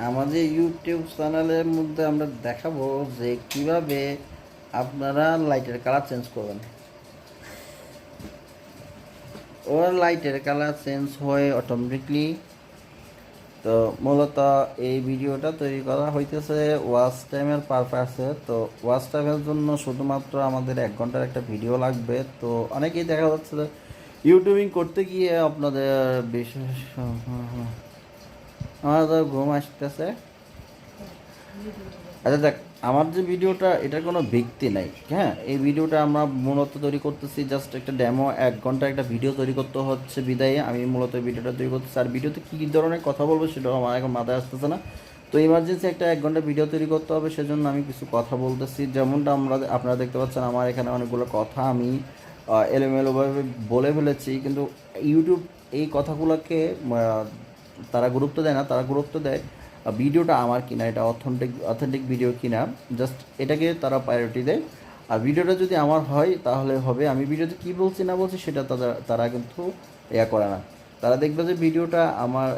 আমাদের ইউটিউব চ্যানেলের মধ্যে আমরা দেখাবো যে কিভাবে আপনারা লাইটের কালার চেঞ্জ করবেন। ওর লাইটের কালার চেঞ্জ হয় অটোমেটিকলি। তো মূলত এই ভিডিওটা তৈরি করা হইতেছে ওয়াচ টাইমের পারপাসে। তো ওয়াচ টাইমের জন্য শুধুমাত্র আমাদের 1 ঘন্টার একটা ভিডিও লাগবে। তো অনেকেই দেখা যাচ্ছে যে ইউটিউবিং করতে গিয়ে আপনাদের বিশেষ আমাদের ঘুম আসতেছে। আচ্ছা দেখ, আমার যে ভিডিওটা এটার কোনো ব্যক্তি নাই। হ্যাঁ, এই ভিডিওটা আমরা মূলত তৈরি করতেছি জাস্ট একটা ডেমো। 1 ঘন্টা একটা ভিডিও তৈরি করতে হচ্ছে বিদায়ে আমি মূলত ভিডিওটা তৈরি করতেছি। আর ভিডিওতে কী কী ধরনের কথা বলবো সেটাও আমার এখন মাথায় আসতেছে না। তো ইমার্জেন্সি একটা 1 ঘন্টা ভিডিও তৈরি করতে হবে, সেজন্য আমি কিছু কথা বলতেছি। যেমনটা আপনারা দেখতে পাচ্ছেন আমার এখানে অনেকগুলো কথা আমি এলোমেলোভাবে বলে ফেলেছি, কিন্তু ইউটিউব এই কথাগুলোকে তারা গুরুত্ব দেয় না। তারা গুরুত্ব দেয় ভিডিওটা আমার কিনা, এটা অথেন্টিক ভিডিও কিনা, জাস্ট এটাকে তারা প্রায়োরিটি দেয়। আর ভিডিওটা যদি আমার হয় তাহলে হবে। আমি ভিডিওতে কী বলছি না বলছি সেটা তারা কিন্তু করে না। তারা দেখবে যে ভিডিওটা আমার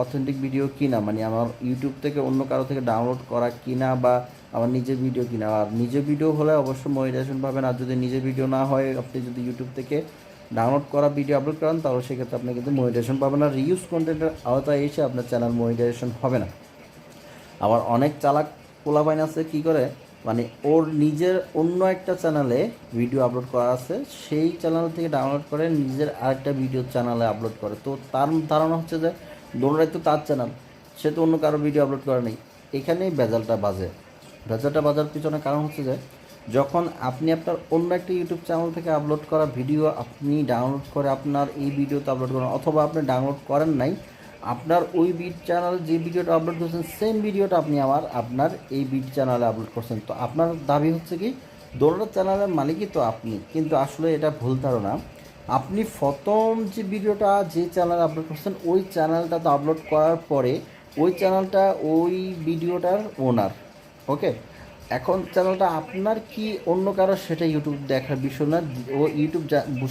অথেন্টিক ভিডিও কিনা, মানে আমার ইউটিউব থেকে অন্য কারো থেকে ডাউনলোড করা কিনা বা আমার নিজের ভিডিও কিনা। আর নিজের ভিডিও হলে অবশ্যই মনিটাইজেশন পাবেন। আর যদি নিজের ভিডিও না হয়, আপনি যদি ইউটিউব থেকে ডাউনলোড করা ভিডিও আপলোড করেন তাহলে সেক্ষেত্রে আপনি কিন্তু মনিটাইজেশন পাবেন না। রিউজ কন্টেন্টের আওতায় এসে আপনার চ্যানেল মনিটাইজেশন হবে না। আবার অনেক চালাক পোলাপাইন আছে কী করে, মানে ওর নিজের অন্য একটা চ্যানেলে ভিডিও আপলোড করা আছে, সেই চ্যানেল থেকে ডাউনলোড করে নিজের আরেকটা ভিডিও চ্যানেলে আপলোড করে। তো তার ধারণা হচ্ছে যে দোনোটাই তো তার চ্যানেল, সে তো অন্য কারো ভিডিও আপলোড করে নেই। এখানেই ভেজালটা বাজার পিছনে কারণ হচ্ছে যে যখন আপনি আপনার অন্য একটা ইউটিউব চ্যানেল থেকে আপলোড করা ভিডিও আপনি ডাউনলোড করে আপনার এই ভিডিওতে আপলোড করেন, অথবা আপনি ডাউনলোড করেন নাই, আপনার ওই বিট চ্যানেল যে ভিডিওটা আপলোড করছেন সেম ভিডিওটা আপনি আপনার এই বিট চ্যানেলে আপলোড করছেন। তো আপনার দাবি হচ্ছে কি দোনোটা চ্যানেলের মালিকই তো আপনি, কিন্তু আসলে এটা ভুল ধারণা। আপনি প্রথম যে ভিডিওটা যে চ্যানেলে আপলোড করছেন ওই চ্যানেলটা তো আপলোড করার পরে ওই চ্যানেলটা ওই ভিডিওটার ওনার। ওকে, এখন চ্যানেলটা আপনার কি অন্য কারো সেটা ইউটিউব দেখার বিষয় না। ও ইউটিউব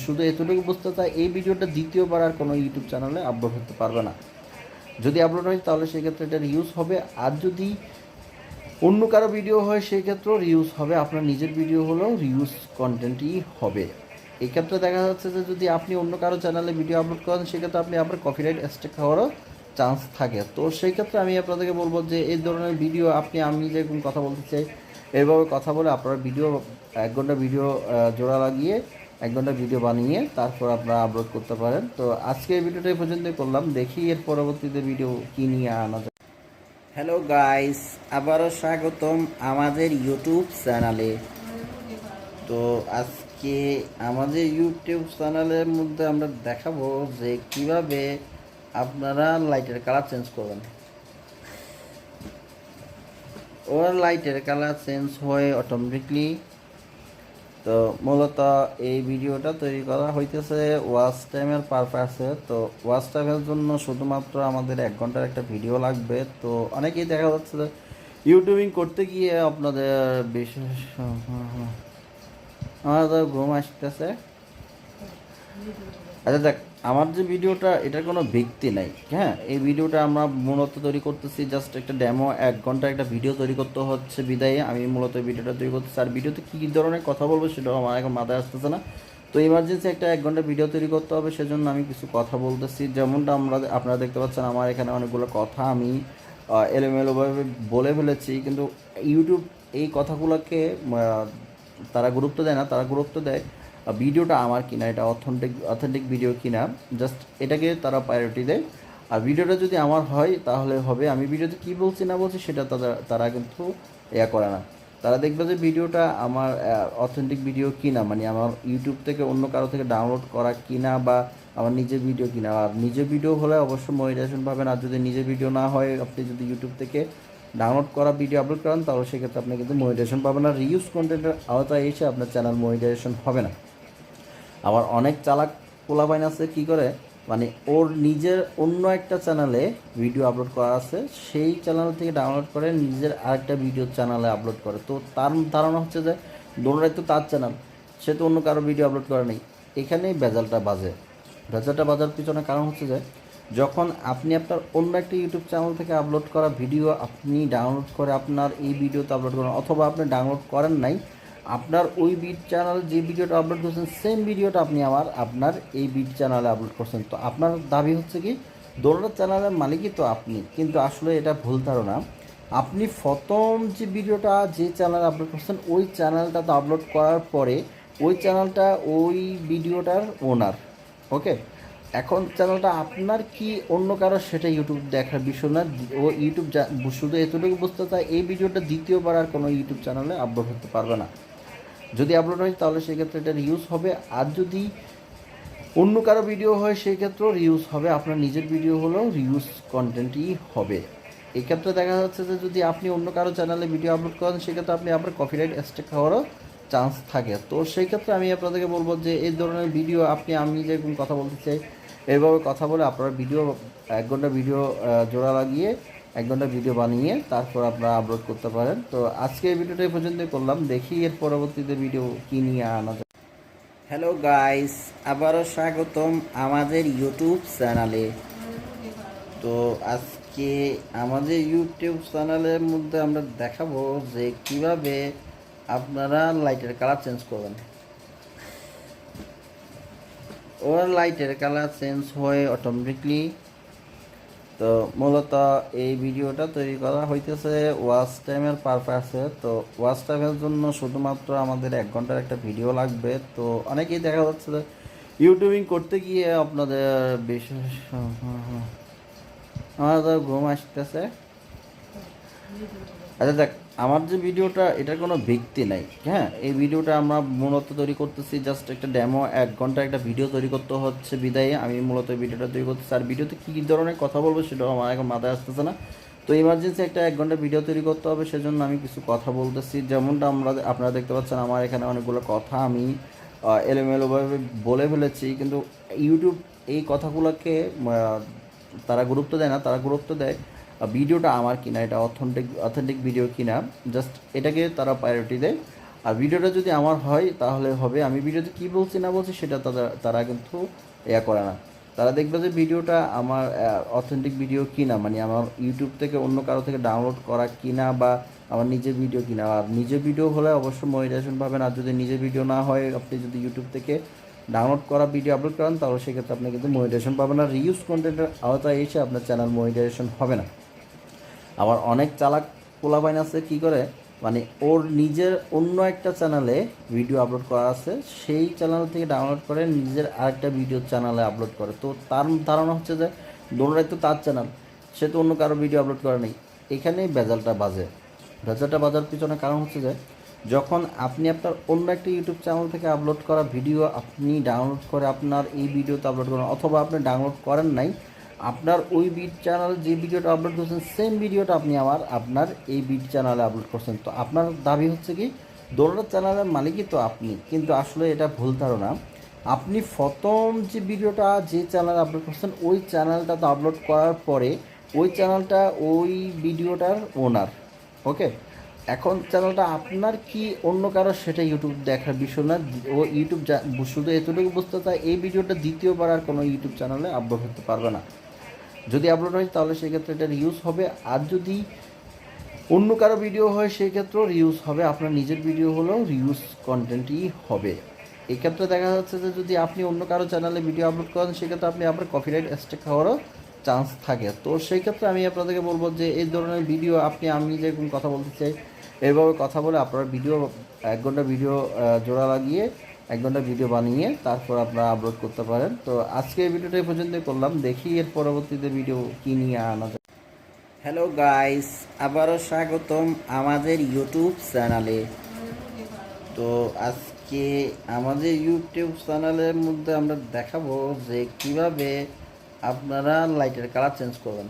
শুধু এতটুকু বুঝতে চায় এই ভিডিওটা দ্বিতীয়বার আর কোনো ইউটিউব চ্যানেলে আপলোড হতে পারবে না। যদি আপলোড হয় তাহলে সেক্ষেত্রে এটা রিউজ হবে, আর যদি অন্য কারো ভিডিও হয় সেই ক্ষেত্রেও রিউজ হবে। আপনার নিজের ভিডিও হলেও রিউজ কন্টেন্টই হবে। এক্ষেত্রে দেখা যাচ্ছে যে যদি আপনি অন্য কারো চ্যানেলে ভিডিও আপলোড করেন সেক্ষেত্রে আপনি আপনার কপিরাইট স্ট্রাইক খাওয়ারও চান্স থাকে। তো সেই ক্ষেত্রে আমি আপনাদেরকে বলবো যে এই ধরনের ভিডিও আমি যেরকম কথা বলতে চাই এইভাবে কথা বলে আপনারা ভিডিও 1 ঘন্টা ভিডিও জোড়া লাগিয়ে 1 ঘন্টা ভিডিও বানিয়ে তারপর আপনারা আপলোড করতে পারেন। তো আজকে এই ভিডিওটা এই পর্যন্তই করলাম, দেখি এর পরবর্তীতে ভিডিও কী নিয়ে আনা যায়। হ্যালো গাইস, আবারও স্বাগতম আমাদের ইউটিউব চ্যানেলে। তো আজকে আমাদের ইউটিউব চ্যানেলের মধ্যে আমরা দেখাবো যে কিভাবে আপনারা লাইটের কালার চেঞ্জ করবেন। ওর লাইটের কালার চেঞ্জ হয় অটোমেটিকলি। তো মূলত এই ভিডিওটা তৈরি করা হইতেছে ওয়াচ টাইমের পারপাসে। তো ওয়াচ টাইমের জন্য শুধুমাত্র আমাদের 1 ঘন্টার একটা ভিডিও লাগবে। তো অনেকেই দেখা যাচ্ছে যে ইউটিউবিং করতে গিয়ে আপনাদের বিশেষ আমাদের ঘুম আসতেছে। আচ্ছা দেখ, আমার যে ভিডিওটা এটার কোনো ব্যক্তি নাই। হ্যাঁ, এই ভিডিওটা আমরা মূলত তৈরি করতেছি জাস্ট একটা ডেমো। 1 ঘন্টা একটা ভিডিও তৈরি করতে হচ্ছে বিদায়ে আমি মূলত ভিডিওটা তৈরি করতেছি। আর ভিডিওতে কী কী ধরনের কথা বলবো সেটাও আমার এখন মাথায় আসতেছে না। তো ইমার্জেন্সি একটা 1 ঘন্টা ভিডিও তৈরি করতে হবে, সেজন্য আমি কিছু কথা বলতেছি। যেমনটা আপনারা দেখতে পাচ্ছেন আমার এখানে অনেকগুলো কথা আমি এলোমেলোভাবে বলে ফেলেছি, কিন্তু ইউটিউব এই কথাগুলোকে তারা গুরুত্ব দেয় না। তারা গুরুত্ব দেয় ভিডিওটা আমার কিনা, এটা অথেন্টিক ভিডিও কিনা, জাস্ট এটাকে তারা প্রায়োরিটি দেয়। আর ভিডিওটা যদি আমার হয় তাহলে হবে। আমি ভিডিওতে কী বলছি না বলছি সেটা তারা কিন্তু করে না। তারা দেখবে যে ভিডিওটা আমার অথেন্টিক ভিডিও কিনা, মানে আমার ইউটিউব থেকে অন্য কারো থেকে ডাউনলোড করা কিনা, বা আমার নিজের ভিডিও কিনা। আর নিজের ভিডিও হলে অবশ্যই মনিটাইজেশন পাবেন। আর যদি নিজের ভিডিও না হয়, আপনি যদি ইউটিউব থেকে ডাউনলোড করা ভিডিও আপলোড করেন, তাহলে সেক্ষেত্রে আপনি কিন্তু মনিটাইজেশন পাবেন না। রিউজ কন্টেন্টের আওতায় এসে আপনার চ্যানেল মনিটাইজেশন হবে না। আবার অনেক চালাক পোলাপাইন আছে কী করে, মানে ওর নিজের অন্য একটা চ্যানেলে ভিডিও আপলোড করা আছে, সেই চ্যানেল থেকে ডাউনলোড করে নিজের আরেকটা ভিডিও চ্যানেলে আপলোড করে। তো তার ধারণা হচ্ছে যে দোনোটাই তো তার চ্যানেল, সে তো অন্য কারো ভিডিও আপলোড করে নেই। এখানেই ভেজালটা বাজার পিছনে কারণ হচ্ছে যে যখন আপনি আপনার অন্য একটা ইউটিউব চ্যানেল থেকে আপলোড করা ভিডিও আপনি ডাউনলোড করে আপনার এই ভিডিওতে আপলোড করেন, অথবা আপনি ডাউনলোড করেন নাই, আপনার ওই বিট চ্যানেল যে ভিডিওটা আপলোড করছেন সেম ভিডিওটা আপনি আপনার এই বিট চ্যানেলে আপলোড করছেন। তো আপনার দাবি হচ্ছে কি দোনোটা চ্যানেলের মালিকই তো আপনি, কিন্তু আসলে এটা ভুল ধারণা। আপনি প্রথম যে ভিডিওটা যে চ্যানেলে আপলোড করছেন ওই চ্যানেলটা তো আপলোড করার পরে ওই চ্যানেলটা ওই ভিডিওটার ওনার। ওকে, এখন চ্যানেলটা আপনার কি অন্য কারো সেটা ইউটিউব দেখার বিষয় না। ও ইউটিউব শুধু এতটুকু বুঝতে চায় এই ভিডিওটা দ্বিতীয়বার আর কোনো ইউটিউব চ্যানেলে আপলোড হতে পারবে না। যদি আপলোড হয় তাহলে সেক্ষেত্রে এটা রিউজ হবে। আর যদি অন্য কারো ভিডিও হয় সেই ক্ষেত্রেও রিউজ হবে। আপনার নিজের ভিডিও হলেও রিউজ কন্টেন্টই হবে। এক্ষেত্রে দেখা যাচ্ছে যে যদি আপনি অন্য কারো চ্যানেলে ভিডিও আপলোড করেন সেক্ষেত্রে আপনি আপনার কপিরাইট স্ট্রাইক খাওয়ারও চান্স থাকে। তো সেই ক্ষেত্রে আমি আপনাদেরকে বলবো যে এই ধরনের ভিডিও আমি যেরকম কথা বলতে চাই এইভাবে কথা বলে আপনারা ভিডিও 1 ঘন্টা ভিডিও জোড়া লাগিয়ে 1 ঘন্টা ভিডিও বানিয়ে তারপর আপনারা আপলোড করতে পারেন। তো আজকে এই ভিডিওটা এই পর্যন্তই করলাম, দেখি এর পরবর্তীতে ভিডিও কী নিয়ে আনা যায়। হ্যালো গাইস, আবারও স্বাগতম আমাদের ইউটিউব চ্যানেলে। তো আজকে আমাদের ইউটিউব চ্যানেলের মধ্যে আমরা দেখাবো যে কিভাবে আপনারা লাইটের কালার চেঞ্জ করবেন। ওর লাইটের কালার চেঞ্জ হয় অটোমেটিকলি। তো মূলত এই ভিডিওটা তৈরি করা হইতেছে ওয়াচ টাইমের পারপাসে। তো ওয়াচ টাইমের জন্য শুধুমাত্র আমাদের 1 ঘন্টার একটা ভিডিও লাগবে। তো অনেকেই দেখা যাচ্ছে যে ইউটিউবিং করতে গিয়ে আপনাদের বিশেষ আমাদের ঘুম আসতেছে। আচ্ছা দেখ, আমার যে ভিডিওটা এটার কোনো ব্যক্তি নাই, হ্যাঁ। এই ভিডিওটা আমরা মূলত তৈরি করতেছি জাস্ট একটা ডেমো। 1 ঘন্টা একটা ভিডিও তৈরি করতে হচ্ছে বিদায়ে আমি মূলত ভিডিওটা তৈরি করতেছি। আর ভিডিওতে কী ধরনের কথা বলবো সেটাও আমার এখন মাথায় আসতেছে না। তো ইমার্জেন্সি একটা 1 ঘন্টা ভিডিও তৈরি করতে হবে, সেজন্য আমি কিছু কথা বলতেছি। যেমনটা আপনারা দেখতে পাচ্ছেন আমার এখানে অনেকগুলো কথা আমি এলোমেলোভাবে বলে ফেলেছি, কিন্তু ইউটিউব এই কথাগুলোকে তারা গুরুত্ব দেয় না। তারা গুরুত্ব দেয় ভিডিওটা আমার কিনা, এটা অথেন্টিক ভিডিও কিনা, জাস্ট এটাকে তারা প্রায়োরিটি দেয়। আর ভিডিওটা যদি আমার হয় তাহলে হবে। আমি ভিডিওতে কী বলছি না বলছি সেটা তারা কিন্তু করে না। তারা দেখবে যে ভিডিওটা আমার অথেন্টিক ভিডিও কিনা, মানে আমার ইউটিউব থেকে অন্য কারো থেকে ডাউনলোড করা কিনা, বা আমার নিজের ভিডিও কিনা। আর নিজের ভিডিও হলে অবশ্যই মনিটাইজেশন পাবেন। আর যদি নিজের ভিডিও না হয়, আপনি যদি ইউটিউব থেকে ডাউনলোড করা ভিডিও আপলোড করেন, তাহলে সেক্ষেত্রে আপনি কিন্তু মনিটাইজেশন পাবেন না। রিউজ কন্টেন্টের আওতায় এসে আপনার চ্যানেল মনিটাইজেশন হবে না। আবার অনেক চালাক পোলাপাইন আছে কী করে, মানে ওর নিজের অন্য একটা চ্যানেলে ভিডিও আপলোড করা আছে, সেই চ্যানেল থেকে ডাউনলোড করে নিজের আরেকটা ভিডিও চ্যানেলে আপলোড করে। তো তার ধারণা হচ্ছে যে দোনোটাই তো তার চ্যানেল, সে তো অন্য কারো ভিডিও আপলোড করে নেই। এখানেই ভেজালটা বাজার পিছনে কারণ হচ্ছে যে যখন আপনি আপনার অন্য একটা ইউটিউব চ্যানেল থেকে আপলোড করা ভিডিও আপনি ডাউনলোড করে আপনার এই ভিডিওতে আপলোড করেন, অথবা আপনি ডাউনলোড করেন নাই, আপনার ওই বিট চ্যানেল যে ভিডিওটা আপলোড করছেন সেম ভিডিওটা আপনি আপনার এই বিট চ্যানেলে আপলোড করছেন। তো আপনার দাবি হচ্ছে কি দোনোটা চ্যানেলের মালিকই তো আপনি, কিন্তু আসলে এটা ভুল ধারণা। আপনি প্রথম যে ভিডিওটা যে চ্যানেলে আপলোড করছেন ওই চ্যানেলটা তো আপলোড করার পরে ওই চ্যানেলটা ওই ভিডিওটার ওনার। ওকে, এখন চ্যানেলটা আপনার কি অন্য কারো সেটা ইউটিউব দেখার বিষয় না। ও ইউটিউব শুধু এতটুকু বুঝতে চায় এই ভিডিওটা দ্বিতীয়বার আর কোনো ইউটিউব চ্যানেলে আপলোড হতে পারবে না। যদি আপলোড হয় তাহলে সেক্ষেত্রে এটা রিউজ হবে। আর যদি অন্য কারো ভিডিও হয় সেই ক্ষেত্রেও রিউজ হবে। আপনার নিজের ভিডিও হলেও রিউজ কন্টেন্টই হবে। এক্ষেত্রে দেখা যাচ্ছে যে যদি আপনি অন্য কারো চ্যানেলে ভিডিও আপলোড করেন সেক্ষেত্রে আপনি আপনার কপিরাইট স্ট্রাইক খাওয়ারও চান্স থাকে। তো সেই ক্ষেত্রে আমি আপনাদেরকে বলবো যে এই ধরনের ভিডিও আমি যেরকম কথা বলতে চাই এইভাবে কথা বলে আপনার ভিডিও 1 ঘন্টা ভিডিও জোড়া লাগিয়ে 1 ঘন্টা ভিডিও বানিয়ে তারপর আপনারা আপলোড করতে পারেন। তো আজকে এই ভিডিওটা এই পর্যন্তই করলাম, দেখি এর পরবর্তীতে ভিডিও কী নিয়ে আনা যায়। হ্যালো গাইস, আবারও স্বাগতম আমাদের ইউটিউব চ্যানেলে। তো আজকে আমাদের ইউটিউব চ্যানেলের মধ্যে আমরা দেখাবো যে কিভাবে আপনারা লাইটের কালার চেঞ্জ করবেন।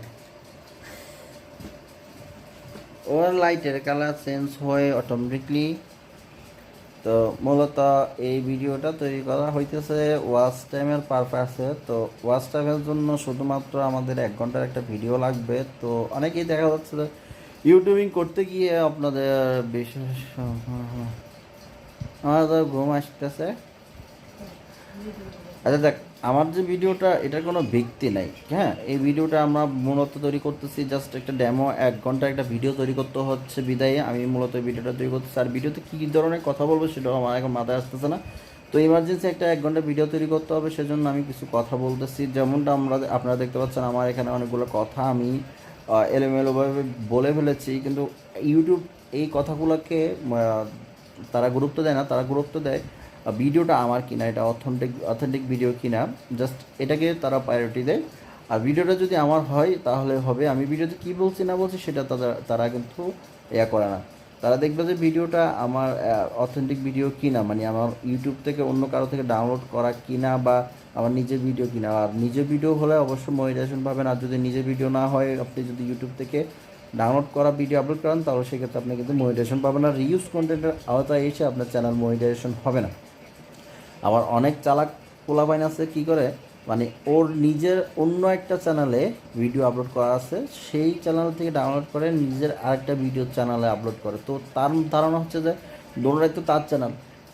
ওর লাইটের কালার চেঞ্জ হয় অটোমেটিকলি। তো মূলত এই ভিডিওটা তৈরি করা হইতেছে ওয়াচ টাইমের পারপাসে। তো ওয়াচ টাইমের জন্য শুধুমাত্র আমাদের 1 ঘন্টার একটা ভিডিও লাগবে। তো অনেকেই দেখা যাচ্ছে যে ইউটিউবিং করতে গিয়ে আপনাদের বিশেষ আমার তো ঘুম আসতেছে। আচ্ছা দেখ, আমার যে ভিডিওটা এটার কোনো ব্যক্তি নাই, হ্যাঁ। এই ভিডিওটা আমরা মূলত তৈরি করতেছি জাস্ট একটা ডেমো, 1 ঘন্টা একটা ভিডিও তৈরি করতে হচ্ছে বিদায়ে আমি মূলত এই ভিডিওটা তৈরি করতেছি। আর ভিডিওতে কী কী ধরনের কথা বলবো সেটাও আমার এখন মাথায় আসতেছে না। তো ইমার্জেন্সি একটা 1 ঘন্টা ভিডিও তৈরি করতে হবে, সেজন্য আমি কিছু কথা বলতেছি। যেমনটা আপনারা দেখতে পাচ্ছেন আমার এখানে অনেকগুলো কথা আমি এলোমেলোভাবে বলে ফেলেছি, কিন্তু ইউটিউব এই কথাগুলোকে তারা গুরুত্ব দেয় না। তারা গুরুত্ব দেয় ভিডিওটা আমার কিনা, এটা অথেন্টিক ভিডিও কিনা, জাস্ট এটাকে তারা প্রায়োরিটি দেয়। আর ভিডিওটা যদি আমার হয় তাহলে হবে। আমি ভিডিওতে কী বলছি না বলছি সেটা তারা কিন্তু করে না। তারা দেখবে যে ভিডিওটা আমার অথেন্টিক ভিডিও কিনা, মানে আমার ইউটিউব থেকে অন্য কারো থেকে ডাউনলোড করা কিনা বা আমার নিজের ভিডিও কিনা। আর নিজের ভিডিও হলে অবশ্যই মনিটাইজেশন পাবেন। আর যদি নিজের ভিডিও না হয়, আপনি যদি ইউটিউব থেকে ডাউনলোড করা ভিডিও আপলোড করেন তাহলে সেক্ষেত্রে আপনি কিন্তু মনিটাইজেশন পাবেন না। রিউজ কন্টেন্টের আওতায় এসে আপনার চ্যানেল মনিটাইজেশন হবে না। আবার অনেক চালাক পোলাপাইন আছে কী করে, মানে ওর নিজের অন্য একটা চ্যানেলে ভিডিও আপলোড করা আছে, সেই চ্যানেল থেকে ডাউনলোড করে নিজের আরেকটা ভিডিও চ্যানেলে আপলোড করে। তো তার ধারণা হচ্ছে যে দোনোটাই তো তার চ্যানেল,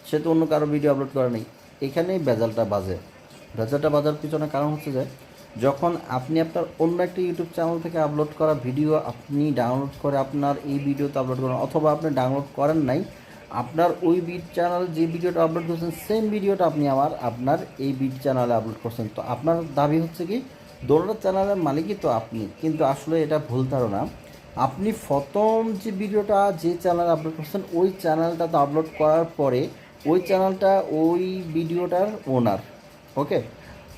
সে তো অন্য কারো ভিডিও আপলোড করে নেই। এখানেই ভেজালটা বাজার পিছনে কারণ হচ্ছে যে যখন আপনি আপনার অন্য একটা ইউটিউব চ্যানেল থেকে আপলোড করা ভিডিও আপনি ডাউনলোড করে আপনার এই ভিডিওতে আপলোড করেন, অথবা আপনি ডাউনলোড করেন নাই, আপনার ওই বিট চ্যানেল যে ভিডিওটা আপলোড করছেন সেম ভিডিওটা আপনি আপনার এই বিট চ্যানেলে আপলোড করছেন। তো আপনার দাবি হচ্ছে কি দোনোটা চ্যানেলের মালিকই তো আপনি, কিন্তু আসলে এটা ভুল ধারণা। আপনি প্রথম যে ভিডিওটা যে চ্যানেলে আপলোড করছেন ওই চ্যানেলটা তো আপলোড করার পরে ওই চ্যানেলটা ওই ভিডিওটার ওনার, ওকে।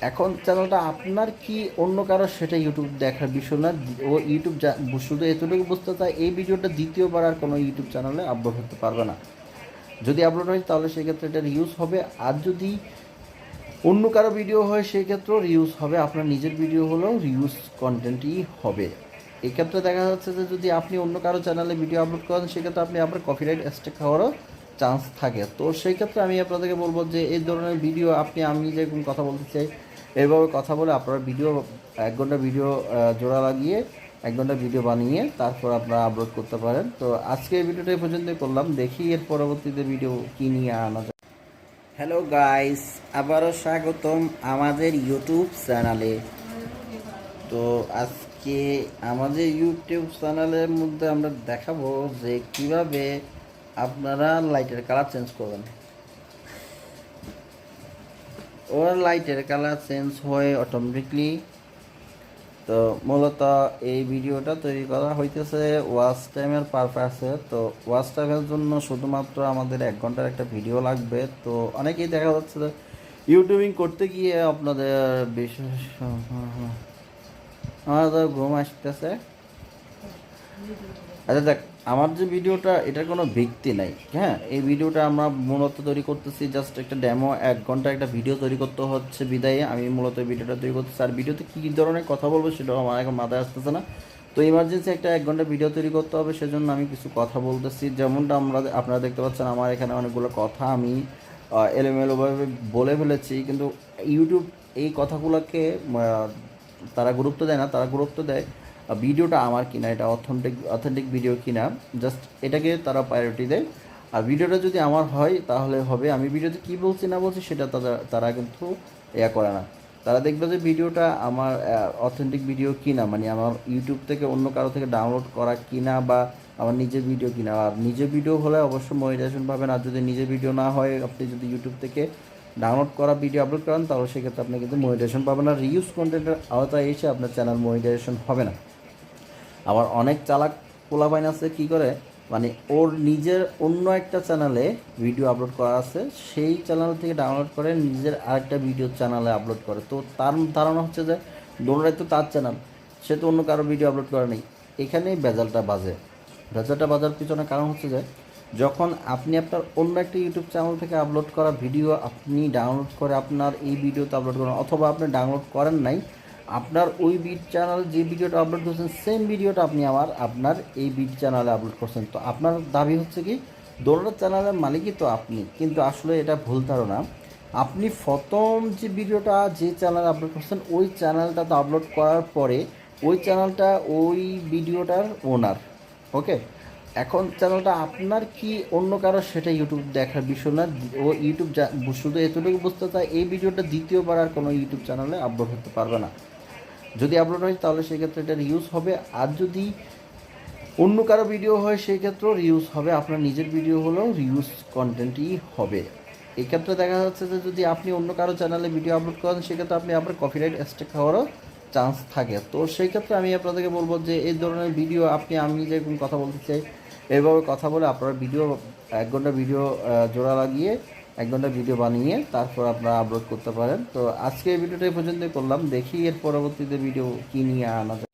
এখন চ্যানেলটা আপনার কি অন্য কারো সেটা ইউটিউব দেখার বিষয় না। ও ইউটিউব শুধু এতটুকু বুঝতে চায় এই ভিডিওটা দ্বিতীয়বার আর কোনো ইউটিউব চ্যানেলে আপলোড হতে পারবে না। যদি আপলোড হয় তাহলে সেক্ষেত্রে এটা রিউজ হবে, আর যদি অন্য কারো ভিডিও হয় সেক্ষেত্রেও রিউজ হবে। আপনার নিজের ভিডিও হলেও রিউজ কন্টেন্টই হবে। এক্ষেত্রে দেখা যাচ্ছে যে যদি আপনি অন্য কারো চ্যানেলে ভিডিও আপলোড করেন সেক্ষেত্রে আপনি আপনার কপিরাইট স্ট্রাইক খাওয়ারও চান্স থাকে। তো সেই ক্ষেত্রে আমি আপনাদেরকে বলবো যে এই ধরনের ভিডিও আমি যেরকম কথা বলতে চাই এইভাবে কথা বলে আপনারা ভিডিও 1 ঘন্টা ভিডিও জোড়া লাগিয়ে 1 ঘন্টা ভিডিও বানিয়ে তারপর আপনারা আপলোড করতে পারেন। তো আজকে এই ভিডিওটা এই পর্যন্তই করলাম, দেখি এর পরবর্তীতে ভিডিও কী নিয়ে আনা যায়। হ্যালো গাইস, আবারও স্বাগতম আমাদের ইউটিউব চ্যানেলে। তো আজকে আমাদের ইউটিউব চ্যানেলের মধ্যে আমরা দেখাবো যে কিভাবে আপনারা লাইটের কালার চেঞ্জ করবেন। ওর লাইটের কালার চেঞ্জ হয় অটোমেটিকলি। তো মূলত এই ভিডিওটা তৈরি করা হইতেছে ওয়াচ টাইমের পারপাসে। তো ওয়াচ টাইমের জন্য শুধুমাত্র আমাদের 1 ঘন্টার একটা ভিডিও লাগবে। তো অনেকেই দেখা যাচ্ছে যে ইউটিউবিং করতে গিয়ে আপনাদের বিশেষ আমার তো ঘুম আসতেছে। আচ্ছা দেখ, আমার যে ভিডিওটা এটার কোনো ব্যক্তি নাই, হ্যাঁ। এই ভিডিওটা আমরা মূলত তৈরি করতেছি জাস্ট একটা ডেমো, 1 ঘন্টা একটা ভিডিও তৈরি করতে হচ্ছে বিদায়ে আমি মূলত এই ভিডিওটা তৈরি করতেছি। আর ভিডিওতে কী ধরনের কথা বলবো সেটাও আমার এখন মাথায় আসতেছে না। তো ইমার্জেন্সি একটা 1 ঘন্টা ভিডিও তৈরি করতে হবে, সেজন্য আমি কিছু কথা বলতেছি। যেমনটা আপনারা দেখতে পাচ্ছেন আমার এখানে অনেকগুলো কথা আমি এলোমেলোভাবে বলে ফেলেছি, কিন্তু ইউটিউব এই কথাগুলোকে তারা গুরুত্ব দেয় না। তারা গুরুত্ব দেয় ভিডিওটা আমার কিনা, এটা অথেন্টিক ভিডিও কিনা, জাস্ট এটাকে তারা প্রায়োরিটি দেয়। আর ভিডিওটা যদি আমার হয় তাহলে হবে। আমি ভিডিওতে কী বলছি না বলছি সেটা তারা কিন্তু করে না। তারা দেখবে যে ভিডিওটা আমার অথেন্টিক ভিডিও কিনা, মানে আমার ইউটিউব থেকে অন্য কারো থেকে ডাউনলোড করা কিনা বা আমার নিজের ভিডিও কিনা। আর নিজের ভিডিও হলে অবশ্যই মনিটাইজেশন পাবেন। আর যদি নিজের ভিডিও না হয়, আপনি যদি ইউটিউব থেকে ডাউনলোড করা ভিডিও আপলোড করেন, তাহলে সেক্ষেত্রে আপনি কিন্তু মনিটাইজেশন পাবেন না। রিউজ কন্টেন্টের আওতায় এসে আপনার চ্যানেল মনিটাইজেশন হবে না। আবার অনেক চালাক পোলাপাইন আছে কী করে, মানে ওর নিজের অন্য একটা চ্যানেলে ভিডিও আপলোড করা আছে, সেই চ্যানেল থেকে ডাউনলোড করে নিজের আরেকটা ভিডিও চ্যানেলে আপলোড করে। তো তার ধারণা হচ্ছে যে দোনোটাই তো তার চ্যানেল, সে তো অন্য কারো ভিডিও আপলোড করে নেই। এখানেই ভেজালটা বাজে। ভেজালটা বাজার পিছনে কারণ হচ্ছে যে যখন আপনি আপনার অন্য একটা ইউটিউব চ্যানেল থেকে আপলোড করা ভিডিও আপনি ডাউনলোড করে আপনার এই ভিডিওতে আপলোড করেন, অথবা আপনি ডাউনলোড করেন নাই, আপনার ওই বিট চ্যানেল যে ভিডিওটা আপলোড করছেন সেম ভিডিওটা আপনি আপনার এই বিট চ্যানেলে আপলোড করছেন। তো আপনার দাবি হচ্ছে কি দোনোটা চ্যানেলের মালিকই তো আপনি, কিন্তু আসলে এটা ভুল ধারণা। আপনি প্রথম যে ভিডিওটা যে চ্যানেলে আপলোড করছেন ওই চ্যানেলটাতে আপলোড করার পরে ওই চ্যানেলটা ওই ভিডিওটার ওনার। ওকে, এখন চ্যানেলটা আপনার কি অন্য কারো সেটা ইউটিউব দেখার বিষয় না। ও ইউটিউব শুধু এতটুকু বুঝতে চায় এই ভিডিওটা দ্বিতীয়বার আর কোনো ইউটিউব চ্যানেলে আপলোড হতে পারবে না। যদি আপলোড হয় তাহলে সেক্ষেত্রে এটা রিউজ হবে, আর যদি অন্য কারো ভিডিও হয় সেই ক্ষেত্রেও রিউজ হবে। আপনার নিজের ভিডিও হলেও রিউজ কন্টেন্টই হবে। এক্ষেত্রে দেখা যাচ্ছে যে যদি আপনি অন্য কারো চ্যানেলে ভিডিও আপলোড করেন সেক্ষেত্রে আপনি আপনার কপিরাইট স্ট্রাইক খাওয়ারও চান্স থাকে। তো সেই ক্ষেত্রে আমি আপনাদেরকে বলবো যে এই ধরনের ভিডিও আমি যেরকম কথা বলতে চাই এইভাবে কথা বলে আপনারা ভিডিও 1 ঘন্টা ভিডিও জোড়া লাগিয়ে 1 ঘন্টা ভিডিও বানিয়ে তারপর আপনারা আপলোড করতে পারেন। তো আজকে এই ভিডিওটা এই পর্যন্তই করলাম, দেখি এর পরবর্তীতে ভিডিও কী নিয়ে আনা যায়।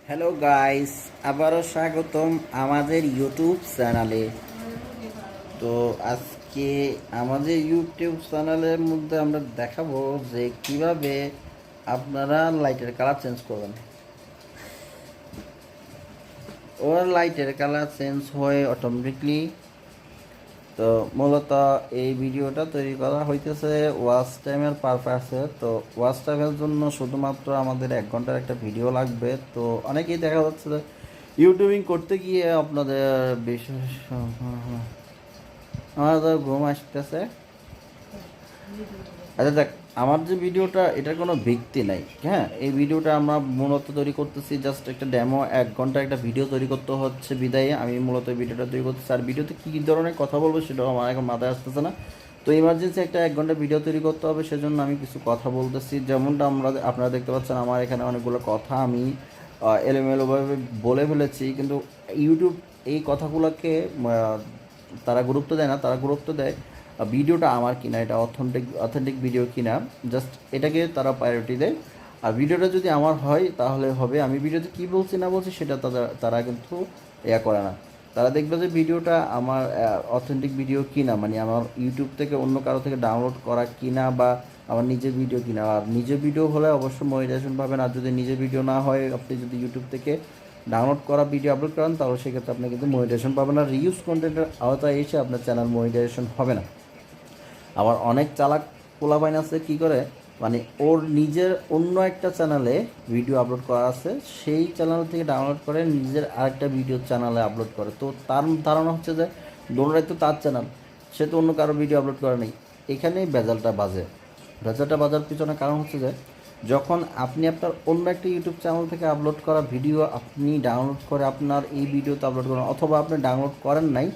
হ্যালো গাইস, আবারও স্বাগতম আমাদের ইউটিউব চ্যানেলে। তো আজকে আমাদের ইউটিউব চ্যানেলের মধ্যে আমরা দেখাবো যে কিভাবে আপনারা লাইটের কালার চেঞ্জ করবেন। ওর লাইটের কালার চেঞ্জ হয় অটোমেটিকলি। তো মূলত এই ভিডিওটা তৈরি করা হইতেছে ওয়াচ টাইমের পারপাসে। তো ওয়াচ টাইমের জন্য শুধুমাত্র আমাদের 1 ঘন্টার একটা ভিডিও লাগবে। তো অনেকেই দেখা যাচ্ছে যে ইউটিউবিং করতে গিয়ে আপনাদের বিশেষ আমাদের ঘুম আসতেছে। আচ্ছা দেখ, আমার যে ভিডিওটা এটার কোনো ব্যক্তি নাই, হ্যাঁ। এই ভিডিওটা আমরা মূলত তৈরি করতেছি জাস্ট একটা ডেমো। 1 ঘন্টা একটা ভিডিও তৈরি করতে হচ্ছে বিদায়ে আমি মূলত ভিডিওটা তৈরি করতেছি। আর ভিডিওতে কী ধরনের কথা বলবো সেটাও আমার এখন মাথায় আসতেছে না। তো ইমার্জেন্সি একটা 1 ঘন্টা ভিডিও তৈরি করতে হবে, সেজন্য আমি কিছু কথা বলতেছি। যেমনটা আপনারা দেখতে পাচ্ছেন আমার এখানে অনেকগুলো কথা আমি এলোমেলোভাবে বলে ফেলেছি, কিন্তু ইউটিউব এই কথাগুলোকে তারা গুরুত্ব দেয় না। তারা গুরুত্ব দেয় ভিডিওটা আমার কিনা, এটা অথেন্টিক ভিডিও কিনা, জাস্ট এটাকে তারা প্রায়োরিটি দেয়। আর ভিডিওটা যদি আমার হয় তাহলে হবে। আমি ভিডিওতে কী বলছি না বলছি সেটা তারা কিন্তু করে না। তারা দেখবে যে ভিডিওটা আমার অথেন্টিক ভিডিও কিনা, মানে আমার ইউটিউব থেকে অন্য কারো থেকে ডাউনলোড করা কিনা, বা আমার নিজের ভিডিও কিনা। আর নিজের ভিডিও হলে অবশ্যই মনিটাইজেশন পাবেন। আর যদি নিজের ভিডিও না হয়, আপনি যদি ইউটিউব থেকে ডাউনলোড করা ভিডিও আপলোড করেন তাহলে সেক্ষেত্রে আপনি কিন্তু মনিটাইজেশন পাবেন না। রিউজ কন্টেন্টের আওতায় এসে আপনার চ্যানেল মনিটাইজেশন হবে না। আবার অনেক চালাক পোলাপাইন আছে কী করে, মানে ওর নিজের অন্য একটা চ্যানেলে ভিডিও আপলোড করা আছে, সেই চ্যানেল থেকে ডাউনলোড করে নিজের আরেকটা ভিডিও চ্যানেলে আপলোড করে। তো তার ধারণা হচ্ছে যে দোনোটাই তো তার চ্যানেল, সে তো অন্য কারো ভিডিও আপলোড করে নেই। এখানেই ভেজালটা বাজে। ভেজালটা বাজার পিছনে কারণ হচ্ছে যে যখন আপনি আপনার অন্য একটা ইউটিউব চ্যানেল থেকে আপলোড করা ভিডিও আপনি ডাউনলোড করে আপনার এই ভিডিওতে আপলোড করেন, অথবা আপনি ডাউনলোড করেন নাই,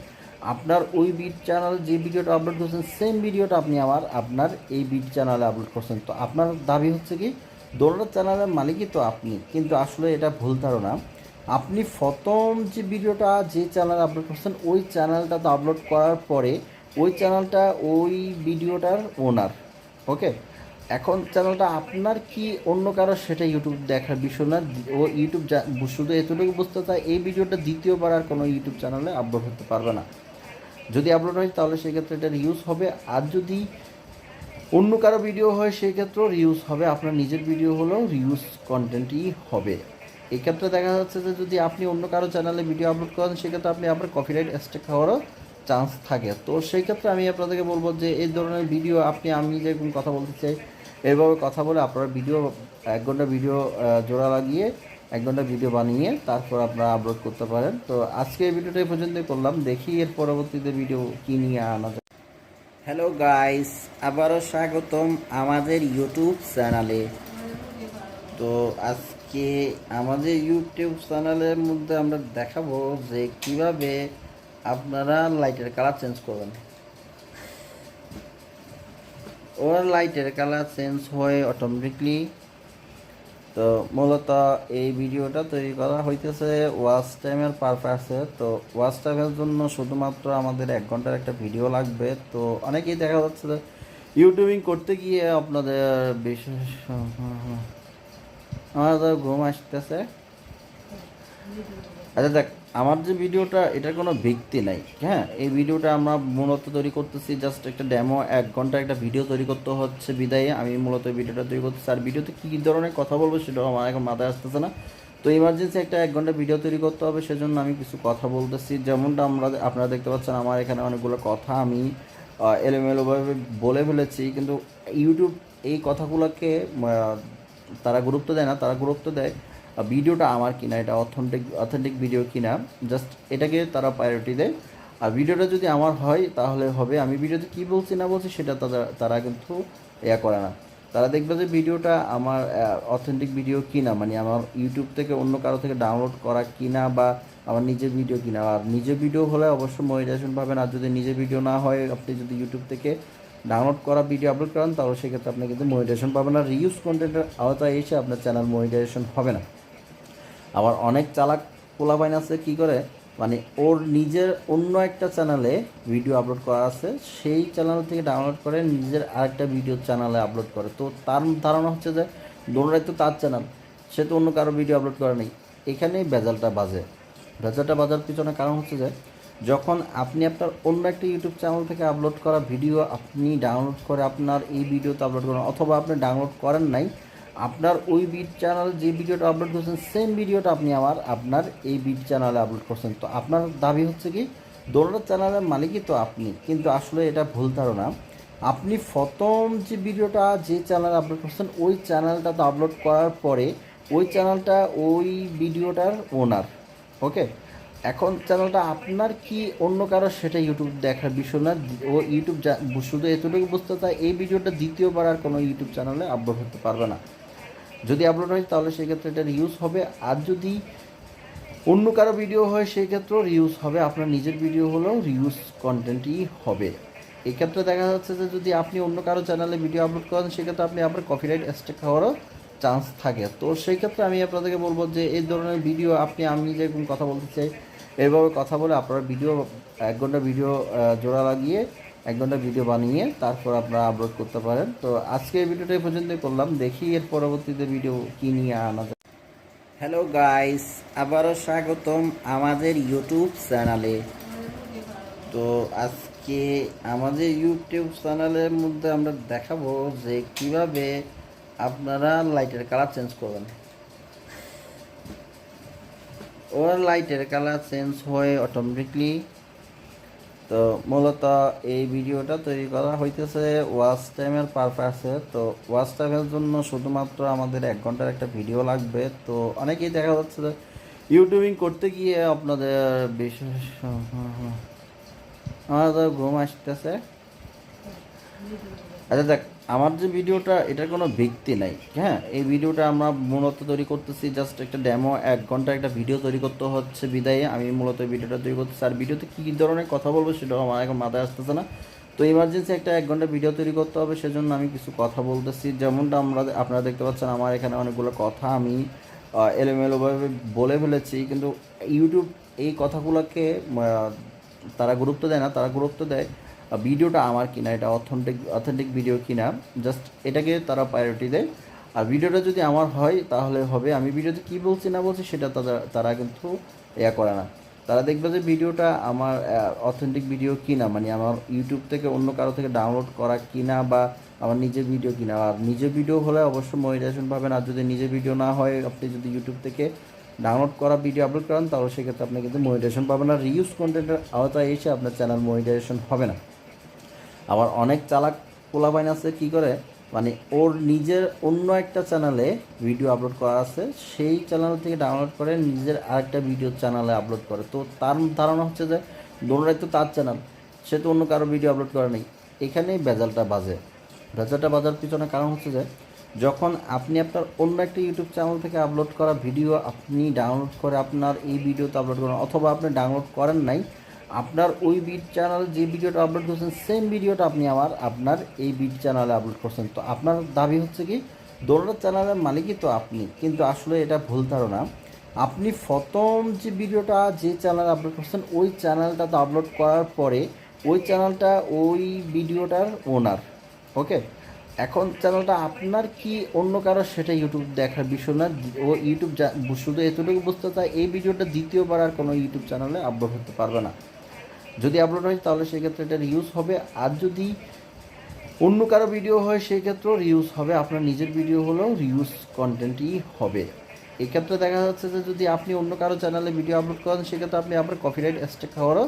আপনার ওই বিট চ্যানেল যে ভিডিওটা আপলোড করছেন সেম ভিডিওটা আপনি আপনার এই বিট চ্যানেলে আপলোড করছেন। তো আপনার দাবি হচ্ছে কি দোনোটা চ্যানেলের মালিকই তো আপনি, কিন্তু আসলে এটা ভুল ধারণা। আপনি প্রথম যে ভিডিওটা যে চ্যানেলে আপলোড করছেন ওই চ্যানেলটাতে আপলোড করার পরে ওই চ্যানেলটা ওই ভিডিওটার ওনার। ওকে, এখন চ্যানেলটা আপনার কি অন্য কারো সেটা ইউটিউব দেখার বিষয় না। ও ইউটিউব শুধু এতটুকু বুঝতে চায় এই ভিডিওটা দ্বিতীয়বার আর কোনো ইউটিউব চ্যানেলে আপলোড হতে পারবে না। যদি আপলোড হয় তাহলে সেক্ষেত্রে এটা রিউজ হবে, আর যদি অন্য কারো ভিডিও হয় সেই ক্ষেত্রেও রিউজ হবে। আপনার নিজের ভিডিও হলেও রিউজ কন্টেন্টই হবে। এক্ষেত্রে দেখা যাচ্ছে যে যদি আপনি অন্য কারো চ্যানেলে ভিডিও আপলোড করেন সেক্ষেত্রে আপনি আপনার কপিরাইট স্ট্রাইক খাওয়ারও চান্স থাকে। তো সেই ক্ষেত্রে আমি আপনাদেরকে বলবো যে এই ধরনের ভিডিও আমি যেরকম কথা বলতে চাই এইভাবে কথা বলে আপনারা ভিডিও 1 ঘন্টা ভিডিও জোড়া লাগিয়ে 1 ঘন্টা ভিডিও বানিয়ে তারপর আপনারা আপলোড করতে পারেন। তো আজকে এই ভিডিওটা এই পর্যন্তই করলাম, দেখি এর পরবর্তীতে ভিডিও কী নিয়ে আনা যায়। হ্যালো গাইস, আবারও স্বাগতম আমাদের ইউটিউব চ্যানেলে। তো আজকে আমাদের ইউটিউব চ্যানেলের মধ্যে আমরা দেখাবো যে কিভাবে আপনারা লাইটের কালার চেঞ্জ করবেন। ওর লাইটের কালার চেঞ্জ হয় অটোমেটিকলি। তো মূলত এই ভিডিওটা তৈরি করা হইতেছে ওয়াচ টাইমের পারপাসে। তো ওয়াচ টাইমের জন্য শুধুমাত্র আমাদের 1 ঘন্টার একটা ভিডিও লাগবে। তো অনেকেই দেখা যাচ্ছে যে ইউটিউবিং করতে গিয়ে আপনাদের বিশেষ আমার তো ঘুম আসতেছে। আচ্ছা দেখ, আমার যে ভিডিওটা এটার কোনো ব্যক্তি নাই, হ্যাঁ। এই ভিডিওটা আমরা মূলত তৈরি করতেছি জাস্ট একটা ডেমো, 1 ঘন্টা একটা ভিডিও তৈরি করতে হচ্ছে বিদায়ে আমি মূলত এই ভিডিওটা তৈরি করতেছি। আর ভিডিওতে কী ধরনের কথা বলবো সেটাও আমার এখন মাথায় আসতেছে না। তো ইমার্জেন্সি একটা 1 ঘন্টা ভিডিও তৈরি করতে হবে, সেজন্য আমি কিছু কথা বলতেছি। যেমনটা আপনারা দেখতে পাচ্ছেন আমার এখানে অনেকগুলো কথা আমি এলোমেলোভাবে বলে ফেলেছি, কিন্তু ইউটিউব এই কথাগুলোকে তারা গুরুত্ব দেয় না। তারা গুরুত্ব দেয় ভিডিওটা আমার কিনা, এটা অথেন্টিক ভিডিও কিনা, জাস্ট এটাকে তারা প্রায়োরিটি দেয়। আর ভিডিওটা যদি আমার হয় তাহলে হবে। আমি ভিডিওতে কী বলছি না বলছি সেটা তারা কিন্তু করে না। তারা দেখবে যে ভিডিওটা আমার অথেন্টিক ভিডিও কিনা, মানে আমার ইউটিউব থেকে অন্য কারো থেকে ডাউনলোড করা কিনা, বা আমার নিজের ভিডিও কিনা। আর নিজের ভিডিও হলে অবশ্যই মনিটাইজেশন পাবেন। আর যদি নিজের ভিডিও না হয়, আপনি যদি ইউটিউব থেকে ডাউনলোড করা ভিডিও আপলোড করেন, তাহলে সেক্ষেত্রে আপনি কিন্তু মনিটাইজেশন পাবেন না। রিউজ কন্টেন্টের আওতায় এসে আপনার চ্যানেল মনিটাইজেশন হবে না। আবার অনেক চালাক পোলাপাইন আছে কী করে, মানে ওর নিজের অন্য একটা চ্যানেলে ভিডিও আপলোড করা আছে, সেই চ্যানেল থেকে ডাউনলোড করে নিজের আরেকটা ভিডিও চ্যানেলে আপলোড করে। তো তার ধারণা হচ্ছে যে দোনোটাই তো তার চ্যানেল, সে তো অন্য কারো ভিডিও আপলোড করে নেই। এখানেই ভেজালটা বাজার পিছনে কারণ হচ্ছে যে যখন আপনি আপনার অন্য একটা ইউটিউব চ্যানেল থেকে আপলোড করা ভিডিও আপনি ডাউনলোড করে আপনার এই ভিডিওতে আপলোড করেন, অথবা আপনি ডাউনলোড করেন নাই, আপনার ওই বিট চ্যানেল যে ভিডিওটা আপলোড করছেন সেম ভিডিওটা আপনি আপনার এই বিট চ্যানেলে আপলোড করছেন। তো আপনার দাবি হচ্ছে কি দোনোটা চ্যানেলের মালিকই তো আপনি, কিন্তু আসলে এটা ভুল ধারণা। আপনি প্রথম যে ভিডিওটা যে চ্যানেলে আপলোড করছেন ওই চ্যানেলটা তো আপলোড করার পরে ওই চ্যানেলটা ওই ভিডিওটার ওনার, ওকে। এখন চ্যানেলটা আপনার কি অন্য কারো সেটা ইউটিউব দেখার বিষয় না। ও ইউটিউব শুধু এতটুকু বুঝতে চায় এই ভিডিওটা দ্বিতীয়বার আর কোনো ইউটিউব চ্যানেলে আপলোড হতে পারবে না। যদি আপলোড হয় তাহলে সেক্ষেত্রে এটা রিউজ হবে। আর যদি অন্য কারো ভিডিও হয় সেই ক্ষেত্রেও রিউজ হবে। আপনার নিজের ভিডিও হলেও রিউজ কন্টেন্টই হবে। এক্ষেত্রে দেখা যাচ্ছে যে যদি আপনি অন্য কারো চ্যানেলে ভিডিও আপলোড করেন সেক্ষেত্রে আপনি আবার কপিরাইট স্ট্রাইক খাওয়ারও চান্স থাকে। তো সেই ক্ষেত্রে আমি আপনাদেরকে বলবো যে এই ধরনের ভিডিও আমি যেরকম কথা বলতে চাই এভাবে কথা বলে আপনারা ভিডিও 1 ঘন্টা ভিডিও জোড়া লাগিয়ে 1 ঘন্টা ভিডিও বানিয়ে তারপর আপনারা আপলোড করতে পারেন। তো আজকে এই ভিডিওটা এই পর্যন্তই করলাম, দেখি এর পরবর্তীতে ভিডিও কী নিয়ে আনা যায়। হ্যালো গাইস, আবারও স্বাগতম আমাদের ইউটিউব চ্যানেলে। তো আজকে আমাদের ইউটিউব চ্যানেলের মধ্যে আমরা দেখাবো যে কিভাবে আপনারা লাইটের কালার চেঞ্জ করবেন। ওর লাইটের কালার চেঞ্জ হয় অটোমেটিকলি। তো মূলত এই ভিডিওটা তৈরি করা হইতেছে ওয়াচ টাইমের পারপাসে। তো ওয়াচ টাইমের জন্য শুধুমাত্র আমাদের 1 ঘন্টার একটা ভিডিও লাগবে। তো অনেকেই দেখা যাচ্ছে যে ইউটিউবিং করতে গিয়ে আপনাদের বিশেষ আমার তো ঘুম আসতেছে। আচ্ছা দেখ, আমার যে ভিডিওটা এটার কোনো ব্যক্তি নাই, হ্যাঁ। এই ভিডিওটা আমরা মূলত তৈরি করতেছি জাস্ট একটা ডেমো, 1 ঘন্টা একটা ভিডিও তৈরি করতে হচ্ছে বিদায়ে আমি মূলত এই ভিডিওটা তৈরি করতেছি। আর ভিডিওতে কী ধরনের কথা বলবো সেটাও আমার এখন মাথায় আসতেছে না। তো ইমার্জেন্সি একটা 1 ঘন্টা ভিডিও তৈরি করতে হবে, সেজন্য আমি কিছু কথা বলতেছি। যেমনটা আপনারা দেখতে পাচ্ছেন আমার এখানে অনেকগুলো কথা আমি এলোমেলোভাবে বলে ফেলেছি, কিন্তু ইউটিউব এই কথাগুলোকে তারা গুরুত্ব দেয় না। তারা গুরুত্ব দেয় ভিডিওটা আমার কিনা, এটা অথেন্টিক ভিডিও কিনা, জাস্ট এটাকে তারা প্রায়োরিটি দেয়। আর ভিডিওটা যদি আমার হয় তাহলে হবে। আমি ভিডিওতে কী বলছি না বলছি সেটা তারা কিন্তু করে না। তারা দেখবে যে ভিডিওটা আমার অথেন্টিক ভিডিও কিনা, মানে আমার ইউটিউব থেকে অন্য কারো থেকে ডাউনলোড করা কিনা, বা আমার নিজের ভিডিও কিনা। আর নিজের ভিডিও হলে অবশ্যই মনিটাইজেশন পাবেন। আর যদি নিজের ভিডিও না হয়, আপনি যদি ইউটিউব থেকে ডাউনলোড করা ভিডিও আপলোড করেন, তাহলে সেক্ষেত্রে আপনি কিন্তু মনিটাইজেশন পাবেন না। রিউজ কন্টেন্টের আওতায় এসে আপনার চ্যানেল মনিটাইজেশন হবে না। আবার অনেক চালাক পোলাপাইন আছে কী করে, মানে ওর নিজের অন্য একটা চ্যানেলে ভিডিও আপলোড করা আছে, সেই চ্যানেল থেকে ডাউনলোড করে নিজের আরেকটা ভিডিও চ্যানেলে আপলোড করে। তো তার ধারণা হচ্ছে যে দোনোটাই তো তার চ্যানেল, সে তো অন্য কারো ভিডিও আপলোড করে নেই। এখানেই ভেজালটা বাজার পিছনে কারণ হচ্ছে যে যখন আপনি আপনার অন্য একটা ইউটিউব চ্যানেল থেকে আপলোড করা ভিডিও আপনি ডাউনলোড করে আপনার এই ভিডিওতে আপলোড করেন, অথবা আপনি ডাউনলোড করেন নাই, আপনার ওই বিট চ্যানেল যে ভিডিওটা আপলোড করছেন সেম ভিডিওটা আপনি আপনার এই বিট চ্যানেলে আপলোড করছেন। তো আপনার দাবি হচ্ছে কি দোনোটা চ্যানেলের মালিকই তো আপনি, কিন্তু আসলে এটা ভুল ধারণা। আপনি প্রথম যে ভিডিওটা যে চ্যানেলে আপলোড করছেন ওই চ্যানেলটা তো আপলোড করার পরে ওই চ্যানেলটা ওই ভিডিওটার ওনার, ওকে। এখন চ্যানেলটা আপনার কি অন্য কারো সেটা ইউটিউব দেখার বিষয় না। ও ইউটিউব শুধু এতটুকু বুঝতে চায় এই ভিডিওটা দ্বিতীয়বার আর কোনো ইউটিউব চ্যানেলে আপলোড হতে পারবে না। যদি আপলোড হয় তাহলে সেক্ষেত্রে এটা রিউজ হবে, আর যদি অন্য কারো ভিডিও হয় সেই ক্ষেত্রেও রিউজ হবে। আপনার নিজের ভিডিও হলেও রিউজ কন্টেন্টই হবে। এক্ষেত্রে দেখা যাচ্ছে যে যদি আপনি অন্য কারো চ্যানেলে ভিডিও আপলোড করেন সেক্ষেত্রে আপনি আপনার কপিরাইট স্ট্রাইক খাওয়ারও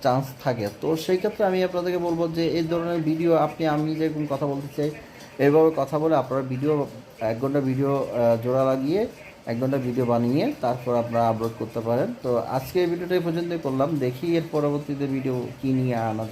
চান্স থাকে। তো সেই ক্ষেত্রে আমি আপনাদেরকে বলবো যে এই ধরনের ভিডিও আমি যেরকম কথা বলতে চাই এইভাবে কথা বলে আপনারা ভিডিও 1 ঘন্টা ভিডিও জোড়া লাগিয়ে 1 ঘন্টা ভিডিও বানিয়ে তারপর আপনারা আপলোড করতে পারেন। তো আজকে এই ভিডিওটা এই পর্যন্তই করলাম, দেখি এর পরবর্তীতে ভিডিও কী নিয়ে আনা যায়।